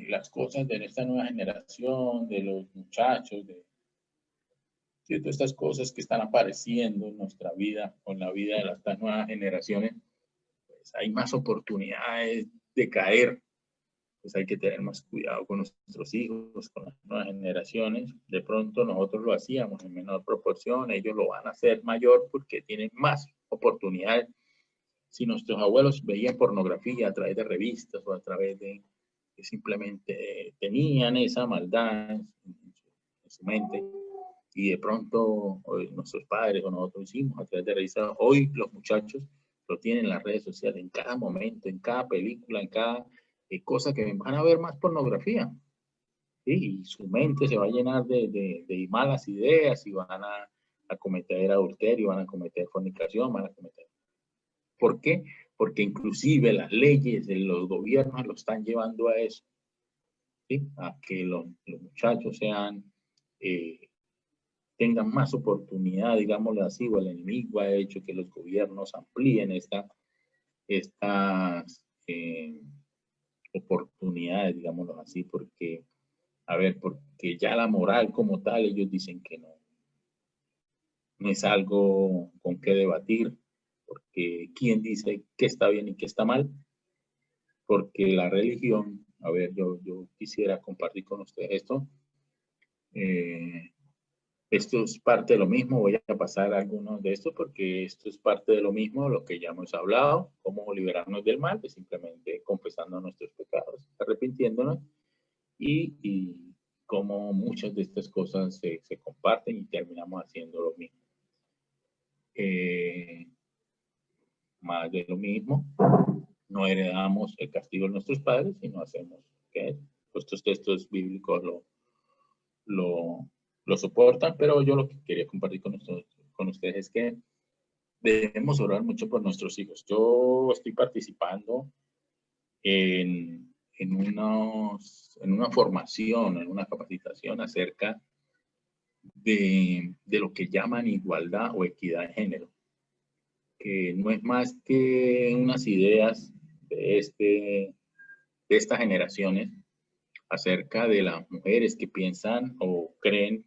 las cosas de esta nueva generación, de los muchachos, de todas estas cosas que están apareciendo en nuestra vida, con la vida de estas nuevas generaciones, pues hay más oportunidades de caer. Pues hay que tener más cuidado con nuestros hijos, con las nuevas generaciones. De pronto nosotros lo hacíamos en menor proporción, ellos lo van a hacer mayor porque tienen más oportunidades. Si nuestros abuelos veían pornografía a través de revistas o a través de que simplemente tenían esa maldad en su mente, y de pronto nuestros padres o nosotros hicimos a través de revistas, hoy los muchachos lo tienen en las redes sociales, en cada momento, en cada película, en cada cosa que van a ver más pornografía. ¿Sí? Y su mente se va a llenar de malas ideas y van a cometer adulterio, van a cometer fornicación, van a cometer... ¿Por qué? Porque inclusive las leyes de los gobiernos lo están llevando a eso, ¿sí? A que los muchachos tengan más oportunidad, digámoslo así, o el enemigo ha hecho que los gobiernos amplíen estas oportunidades, digámoslo así, porque ya la moral como tal, ellos dicen que no es algo con qué debatir, porque ¿quién dice qué está bien y qué está mal? Porque la religión, yo quisiera compartir con ustedes esto. Esto es parte de lo mismo, voy a pasar algunos de estos porque esto es parte de lo mismo, lo que ya hemos hablado, cómo liberarnos del mal, pues simplemente confesando nuestros pecados, arrepintiéndonos y cómo muchas de estas cosas se comparten y terminamos haciendo lo mismo. Más de lo mismo, no heredamos el castigo de nuestros padres, sino hacemos que estos textos bíblicos lo soportan, pero yo lo que quería compartir con ustedes es que debemos orar mucho por nuestros hijos. Yo estoy participando en una formación, en una capacitación acerca de lo que llaman igualdad o equidad de género, que no es más que unas ideas de estas generaciones acerca de las mujeres que piensan o creen,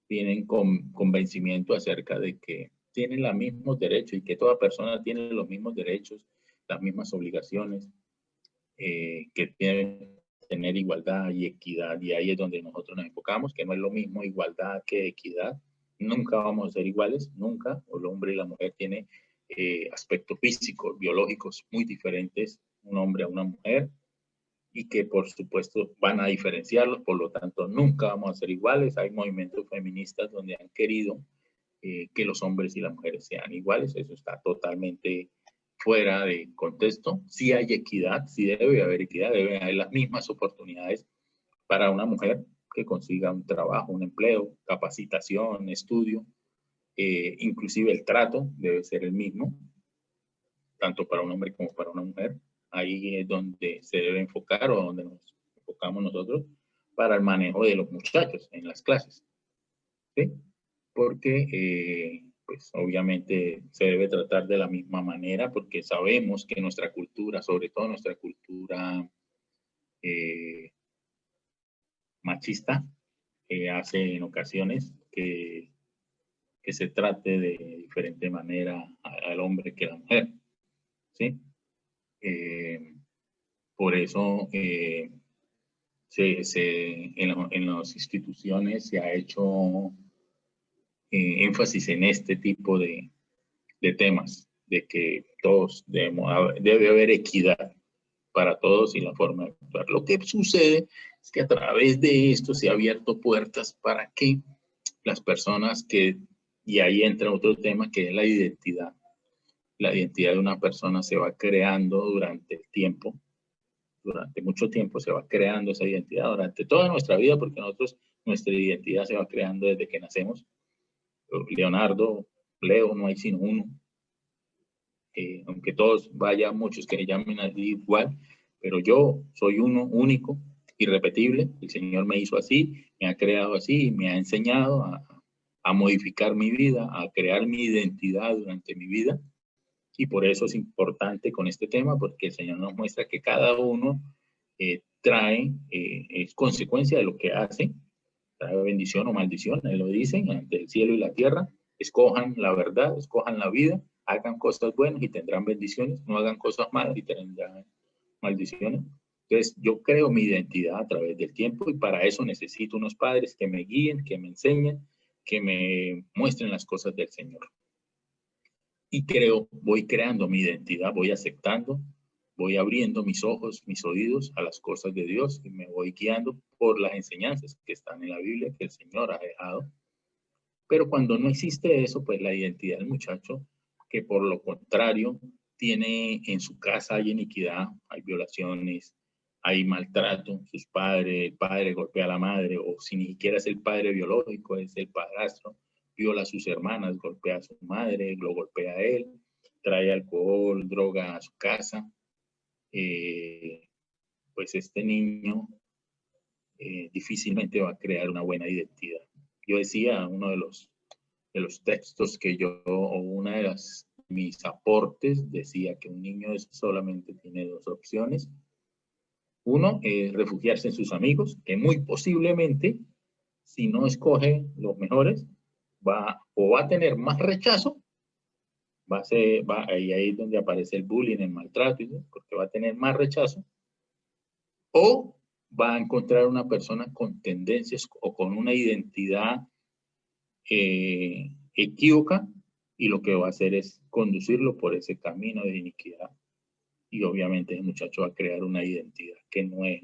tienen convencimiento acerca de que tienen los mismos derechos y que toda persona tiene los mismos derechos, las mismas obligaciones, que deben tener igualdad y equidad. Y ahí es donde nosotros nos enfocamos, que no es lo mismo igualdad que equidad. Nunca vamos a ser iguales, nunca. El hombre y la mujer tienen aspectos físicos, biológicos muy diferentes, un hombre a una mujer, y que por supuesto van a diferenciarlos, por lo tanto nunca vamos a ser iguales. Hay movimientos feministas donde han querido que los hombres y las mujeres sean iguales, eso está totalmente fuera de contexto. Sí hay equidad, sí debe haber equidad, debe haber las mismas oportunidades para una mujer que consiga un trabajo, un empleo, capacitación, estudio, inclusive el trato debe ser el mismo, tanto para un hombre como para una mujer. Ahí es donde se debe enfocar o donde nos enfocamos nosotros para el manejo de los muchachos en las clases, ¿sí? Porque pues obviamente se debe tratar de la misma manera, porque sabemos que nuestra cultura, sobre todo nuestra cultura machista, hace en ocasiones que se trate de diferente manera al hombre que a la mujer, ¿sí? Por eso en las instituciones se ha hecho énfasis en este tipo de temas, de que todos debe haber equidad para todos y la forma de actuar. Lo que sucede es que a través de esto se ha abierto puertas para que las personas y ahí entra otro tema que es la La identidad de una persona se va creando durante el tiempo, durante mucho tiempo se va creando esa identidad, durante toda nuestra vida, porque nosotros, nuestra identidad se va creando desde que nacemos. Leonardo, Leo, no hay sino uno. Aunque todos muchos que se llamen así igual, pero yo soy uno único, irrepetible. El Señor me hizo así, me ha creado así, me ha enseñado a modificar mi vida, a crear mi identidad durante mi vida. Y por eso es importante con este tema, porque el Señor nos muestra que cada uno es consecuencia de lo que hace, trae bendición o maldición. Él lo dice, ante el cielo y la tierra, escojan la verdad, escojan la vida, hagan cosas buenas y tendrán bendiciones, no hagan cosas malas y tendrán maldiciones. Entonces, yo creo mi identidad a través del tiempo y para eso necesito unos padres que me guíen, que me enseñen, que me muestren las cosas del Señor. Y voy creando mi identidad, voy aceptando, voy abriendo mis ojos, mis oídos a las cosas de Dios y me voy guiando por las enseñanzas que están en la Biblia, que el Señor ha dejado. Pero cuando no existe eso, pues la identidad del muchacho, que por lo contrario tiene en su casa hay iniquidad, hay violaciones, hay maltrato, el padre golpea a la madre, o si ni siquiera es el padre biológico, es el padrastro, viola a sus hermanas, golpea a su madre, lo golpea a él, trae alcohol, droga a su casa, pues este niño difícilmente va a crear una buena identidad. Yo decía, uno de los textos que o una de mis aportes decía que un niño solamente tiene dos opciones. Uno es refugiarse en sus amigos, que muy posiblemente, si no escoge los mejores, va a tener más rechazo, ahí es donde aparece el bullying, el maltrato, porque va a tener más rechazo, o va a encontrar una persona con tendencias o con una identidad equívoca, y lo que va a hacer es conducirlo por ese camino de iniquidad. Y obviamente el muchacho va a crear una identidad que no es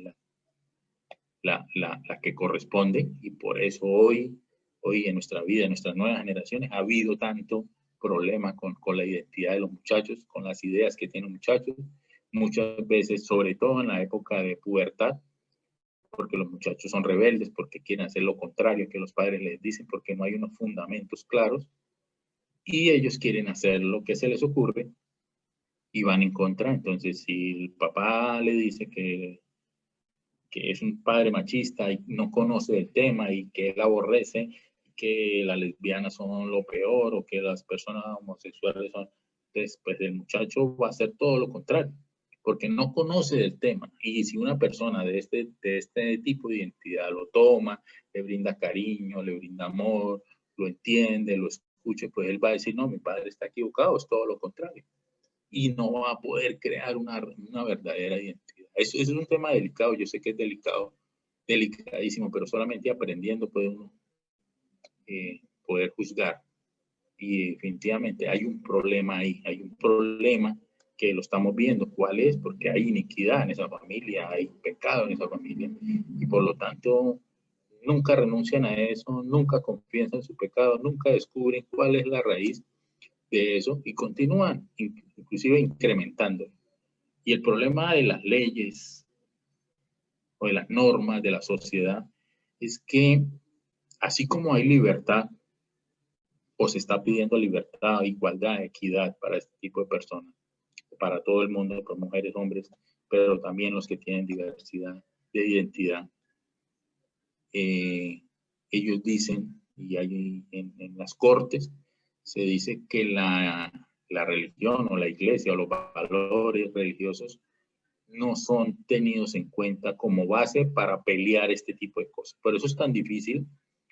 la que corresponde, y por eso hoy en nuestra vida, en nuestras nuevas generaciones, ha habido tanto problema con la identidad de los muchachos, con las ideas que tienen los muchachos, muchas veces, sobre todo en la época de pubertad, porque los muchachos son rebeldes, porque quieren hacer lo contrario que los padres les dicen, porque no hay unos fundamentos claros, y ellos quieren hacer lo que se les ocurre y van en contra. Entonces, si el papá le dice que es un padre machista y no conoce el tema y que él aborrece, que las lesbianas son lo peor o que las personas homosexuales son, entonces, pues el muchacho va a hacer todo lo contrario, porque no conoce del tema. Y si una persona de este tipo de identidad lo toma, le brinda cariño, le brinda amor, lo entiende, lo escuche, pues él va a decir, no, mi padre está equivocado, es todo lo contrario. Y no va a poder crear una verdadera identidad. Eso es un tema delicado, yo sé que es delicadísimo, pero solamente aprendiendo puede uno poder juzgar. Y definitivamente hay un problema ahí, hay un problema que lo estamos viendo. ¿Cuál es? Porque hay iniquidad en esa familia, hay pecado en esa familia, y por lo tanto nunca renuncian a eso, nunca confiesan en su pecado, nunca descubren cuál es la raíz de eso y continúan inclusive incrementando. Y el problema de las leyes o de las normas de la sociedad es que así como hay libertad o se está pidiendo libertad, igualdad, equidad para este tipo de personas, para todo el mundo, para mujeres, hombres, pero también los que tienen diversidad de identidad, ellos dicen, y hay en las cortes, se dice que la religión o la iglesia o los valores religiosos no son tenidos en cuenta como base para pelear este tipo de cosas. Por eso es tan difícil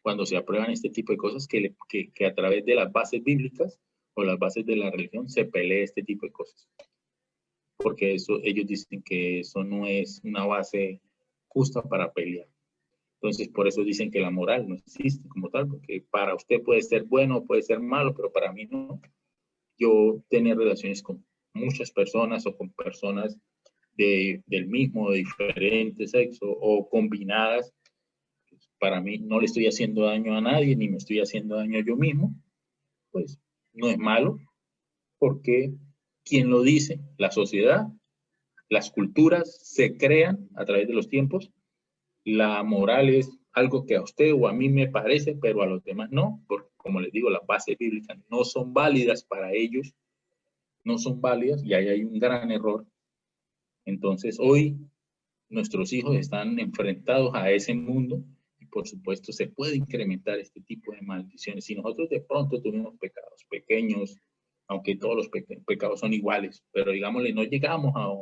cuando se aprueban este tipo de cosas que a través de las bases bíblicas o las bases de la religión se pelee este tipo de cosas. Porque ellos dicen que eso no es una base justa para pelear. Entonces, por eso dicen que la moral no existe como tal, porque para usted puede ser bueno, puede ser malo, pero para mí no. Yo tenía relaciones con muchas personas o con personas del mismo, de diferente sexo o combinadas. Para mí no le estoy haciendo daño a nadie, ni me estoy haciendo daño a yo mismo, pues no es malo, porque ¿Quién lo dice? La sociedad. Las culturas se crean a través de los tiempos. La moral es algo que a usted o a mí me parece, pero a los demás no, porque como les digo, las bases bíblicas no son válidas para ellos, no son válidas, y ahí hay un gran error. Entonces hoy nuestros hijos están enfrentados a ese mundo y por supuesto se puede incrementar este tipo de maldiciones. Si nosotros de pronto tuvimos pecados pequeños, aunque todos los pecados son iguales, pero digámosle, no llegamos a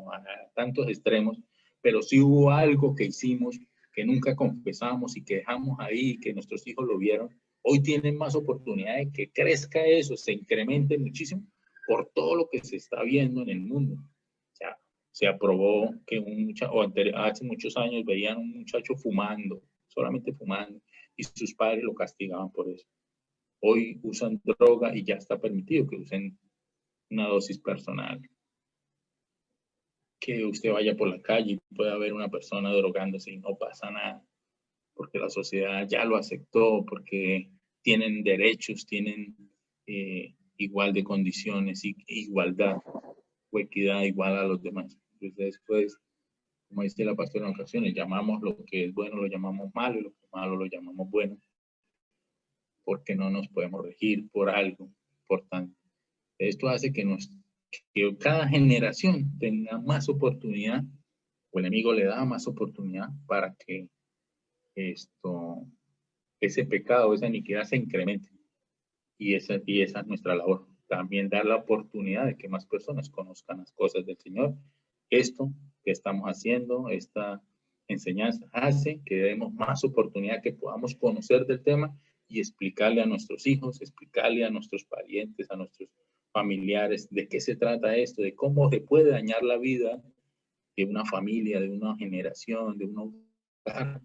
tantos extremos, pero sí hubo algo que hicimos que nunca confesamos y que dejamos ahí, que nuestros hijos lo vieron, hoy tienen más oportunidad de que crezca eso, se incremente muchísimo por todo lo que se está viendo en el mundo. O sea, se aprobó que un muchacho, hace muchos años veían un muchacho fumando, solamente fumando, y sus padres lo castigaban por eso. Hoy usan droga y ya está permitido que usen una dosis personal. Que usted vaya por la calle y pueda ver una persona drogándose y no pasa nada, porque la sociedad ya lo aceptó, porque tienen derechos, tienen igual de condiciones, y igualdad o equidad igual a los demás. Entonces, pues, como dice la pastora en ocasiones, llamamos lo que es bueno, lo llamamos malo, y lo que es malo lo llamamos bueno, porque no nos podemos regir por algo importante. Esto hace que cada generación tenga más oportunidad, o el enemigo le da más oportunidad para que ese pecado, esa iniquidad se incremente. Y esa es nuestra labor. También dar la oportunidad de que más personas conozcan las cosas del Señor. Esto que estamos haciendo, esta enseñanza, hace que demos más oportunidad, que podamos conocer del tema y explicarle a nuestros hijos, explicarle a nuestros parientes, a nuestros familiares, de qué se trata esto, de cómo se puede dañar la vida de una familia, de una generación, de un hogar,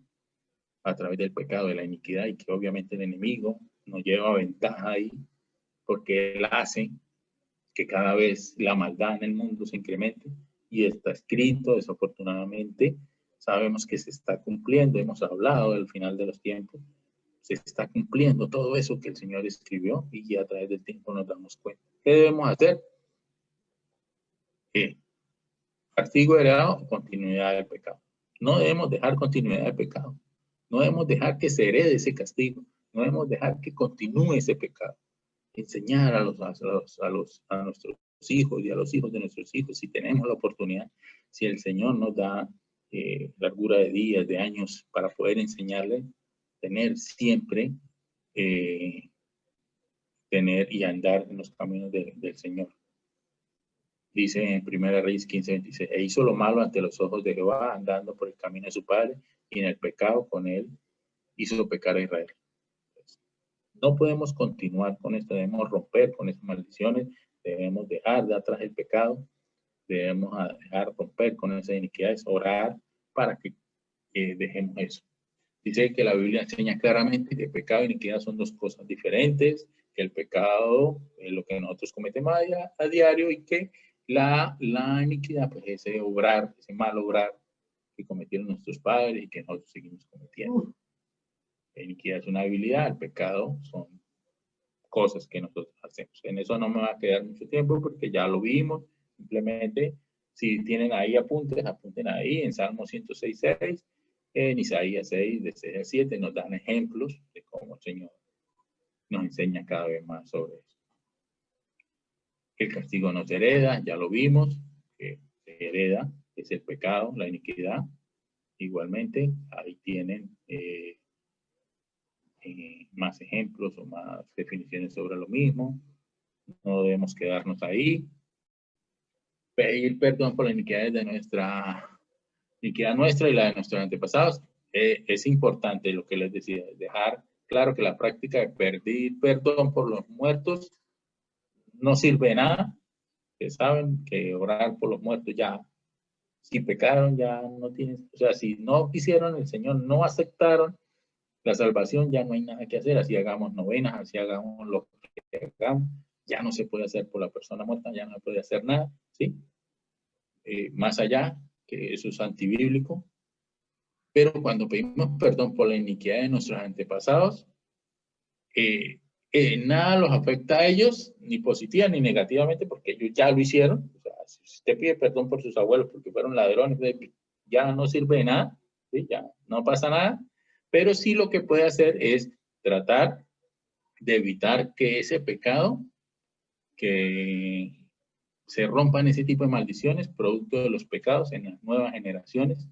a través del pecado, de la iniquidad, y que obviamente el enemigo nos lleva ventaja ahí, porque él hace que cada vez la maldad en el mundo se incremente, y está escrito, desafortunadamente, sabemos que se está cumpliendo, hemos hablado del final de los tiempos, se está cumpliendo todo eso que el Señor escribió, y a través del tiempo nos damos cuenta. ¿Qué debemos hacer? Castigo heredado o continuidad del pecado. No debemos dejar continuidad del pecado. No debemos dejar que se herede ese castigo. No debemos dejar que continúe ese pecado. Enseñar a nuestros hijos y a los hijos de nuestros hijos, si tenemos la oportunidad, si el Señor nos da largura de días, de años, para poder enseñarle, tener siempre, tener y andar en los caminos del Señor. Dice en 1 Reyes 15:26, e hizo lo malo ante los ojos de Jehová, andando por el camino de su padre, y en el pecado con él hizo pecar a Israel. No podemos continuar con esto, debemos romper con esas maldiciones, debemos dejar de atrás el pecado, debemos dejar romper con esas iniquidades, orar para que dejemos eso. Dice que la Biblia enseña claramente que pecado e iniquidad son dos cosas diferentes, que el pecado es lo que nosotros cometemos a diario, y que la iniquidad, pues ese obrar, ese mal obrar que cometieron nuestros padres y que nosotros seguimos cometiendo. La iniquidad es una habilidad, el pecado son cosas que nosotros hacemos. En eso no me va a quedar mucho tiempo porque ya lo vimos. Simplemente, si tienen ahí apuntes, apunten ahí en Salmo 106:6, en Isaías 6, de 6 a 7, nos dan ejemplos de cómo el Señor nos enseña cada vez más sobre eso. El castigo nos hereda, ya lo vimos, que se hereda, es el pecado, la iniquidad. Igualmente, ahí tienen más ejemplos o más definiciones sobre lo mismo. No debemos quedarnos ahí. Pedir perdón por la iniquidad de iniquidad nuestra y la de nuestros antepasados. Es importante lo que les decía, dejar claro que la práctica de pedir perdón por los muertos no sirve de nada. Que saben que orar por los muertos ya, si pecaron, ya no tienen, o sea, si no quisieron el Señor, no aceptaron la salvación, ya no hay nada que hacer. Así hagamos novenas, así hagamos lo que hagamos, ya no se puede hacer por la persona muerta, ya no se puede hacer nada, ¿sí? Más allá, que eso es antibíblico. Pero cuando pedimos perdón por la iniquidad de nuestros antepasados, nada los afecta a ellos, ni positiva ni negativamente, porque ellos ya lo hicieron. O sea, si usted pide perdón por sus abuelos porque fueron ladrones, ya no sirve de nada, ¿sí? Ya no pasa nada, pero sí lo que puede hacer es tratar de evitar que ese pecado, que se rompan ese tipo de maldiciones, producto de los pecados en las nuevas generaciones,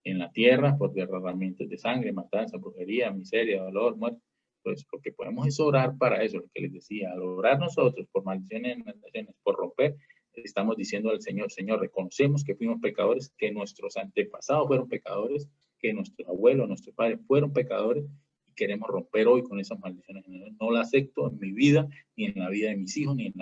en la tierra, por derramamientos de sangre, matanza, brujería, miseria, dolor, muerte. Pues porque podemos es orar para eso, lo que les decía, al orar nosotros por maldiciones, por romper, estamos diciendo al Señor, Señor, reconocemos que fuimos pecadores, que nuestros antepasados fueron pecadores, que nuestros abuelos, nuestros padres fueron pecadores, y queremos romper hoy con esas maldiciones. No la acepto en mi vida, ni en la vida de mis hijos, ni en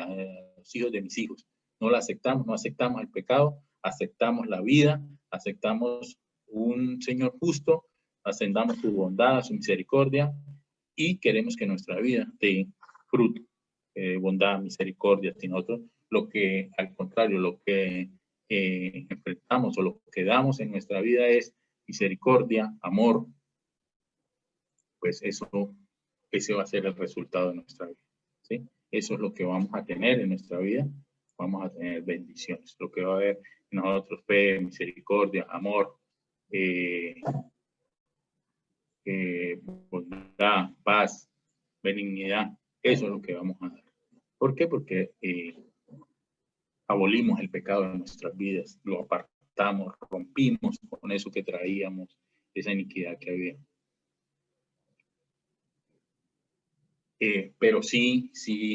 los hijos de mis hijos. No la aceptamos, no aceptamos el pecado, aceptamos la vida, aceptamos un Señor justo, ascendamos su bondad, su misericordia, y queremos que nuestra vida dé fruto, bondad, misericordia, sin otro, lo que al contrario, lo que enfrentamos o lo que damos en nuestra vida es misericordia, amor, pues eso, ese va a ser el resultado de nuestra vida, ¿sí? Eso es lo que vamos a tener en nuestra vida, vamos a tener bendiciones, lo que va a haber en nosotros, fe, misericordia, amor, bondad, paz, benignidad, eso es lo que vamos a dar. ¿Por qué? Porque abolimos el pecado de nuestras vidas, lo apartamos, rompimos con eso que traíamos, esa iniquidad que había. Pero sí,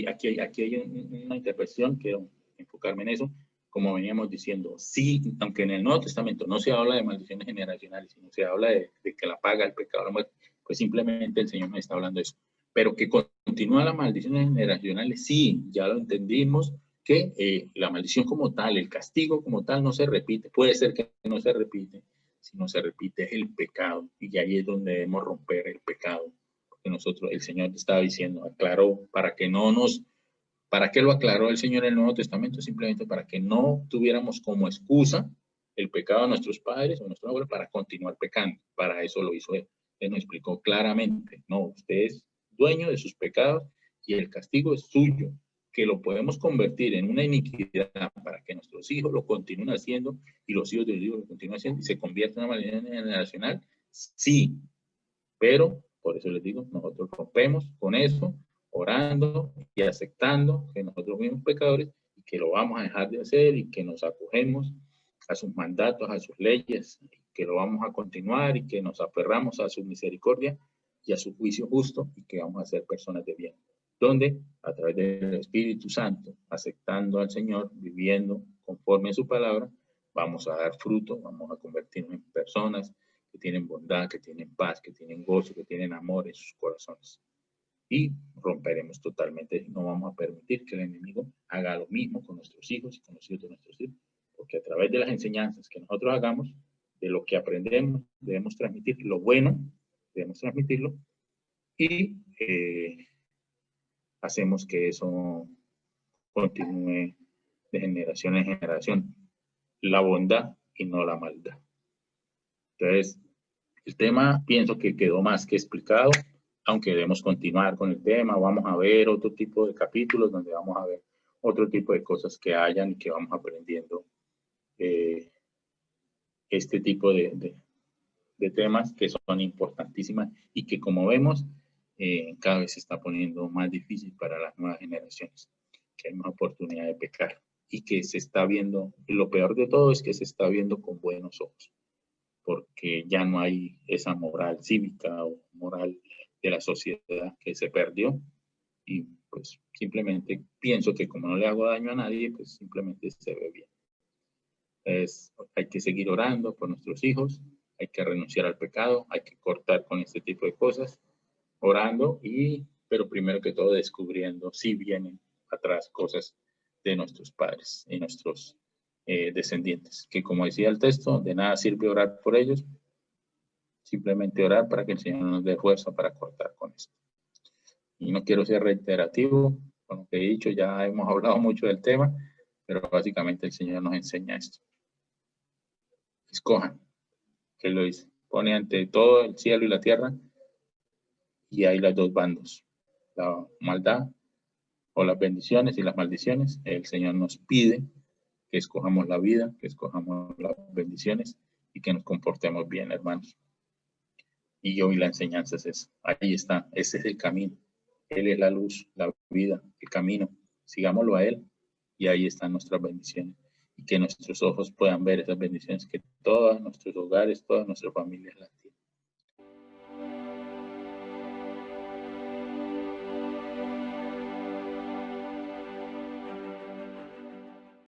aquí hay una interpretación, quiero enfocarme en eso, como veníamos diciendo, sí, aunque en el Nuevo Testamento no se habla de maldiciones generacionales, sino se habla de que la paga el pecado, la muerte, pues simplemente el Señor nos está hablando de eso. Pero que continúan las maldiciones generacionales, sí, ya lo entendimos, que la maldición como tal, el castigo como tal no se repite, puede ser que no se repite, si no se repite es el pecado, y ahí es donde debemos romper el pecado. Que nosotros, el Señor estaba diciendo, aclaró, para que no nos, ¿para qué lo aclaró el Señor en el Nuevo Testamento? Simplemente para que no tuviéramos como excusa el pecado de nuestros padres o nuestros abuelos para continuar pecando. Para eso lo hizo Él. Él nos explicó claramente, no, usted es dueño de sus pecados y el castigo es suyo, que lo podemos convertir en una iniquidad para que nuestros hijos lo continúen haciendo y los hijos de los hijos lo continúen haciendo y se convierta en una maldición generacional. Sí, pero, por eso les digo, nosotros rompemos con eso, orando y aceptando que nosotros fuimos pecadores y que lo vamos a dejar de hacer y que nos acogemos a sus mandatos, a sus leyes, que lo vamos a continuar y que nos aferramos a su misericordia y a su juicio justo y que vamos a ser personas de bien. Donde, a través del Espíritu Santo, aceptando al Señor, viviendo conforme a su palabra, vamos a dar fruto, vamos a convertirnos en personas que tienen bondad, que tienen paz, que tienen gozo, que tienen amor en sus corazones. Y romperemos totalmente, no vamos a permitir que el enemigo haga lo mismo con nuestros hijos y con los hijos de nuestros hijos, porque a través de las enseñanzas que nosotros hagamos, de lo que aprendemos, debemos transmitir lo bueno, debemos transmitirlo, y hacemos que eso continúe de generación en generación, la bondad y no la maldad. Entonces, el tema pienso que quedó más que explicado, aunque debemos continuar con el tema. Vamos a ver otro tipo de capítulos donde vamos a ver otro tipo de cosas que hayan y que vamos aprendiendo este tipo de temas que son importantísimas y que, como vemos, cada vez se está poniendo más difícil para las nuevas generaciones, que hay más oportunidad de pecar y que se está viendo, y lo peor de todo es que se está viendo con buenos ojos, porque ya no hay esa moral cívica o moral de la sociedad que se perdió, y pues simplemente pienso que como no le hago daño a nadie, pues simplemente se ve bien. Hay que seguir orando por nuestros hijos, hay que renunciar al pecado, hay que cortar con este tipo de cosas, orando, pero primero que todo descubriendo si vienen atrás cosas de nuestros padres y nuestros descendientes, que como decía el texto, de nada sirve orar por ellos, simplemente orar para que el Señor nos dé fuerza para cortar con esto. Y no quiero ser reiterativo con lo que he dicho, ya hemos hablado mucho del tema, pero básicamente el Señor nos enseña esto. Escojan, que lo dice, pone ante todo el cielo y la tierra, y hay los dos bandos, la maldad o las bendiciones y las maldiciones. El Señor nos pide que escojamos la vida, que escojamos las bendiciones y que nos comportemos bien, hermanos. Y hoy la enseñanza es esa. Ahí está, ese es el camino. Él es la luz, la vida, el camino. Sigámoslo a Él y ahí están nuestras bendiciones. Y que nuestros ojos puedan ver esas bendiciones que todos nuestros hogares, todas nuestras familias las tienen.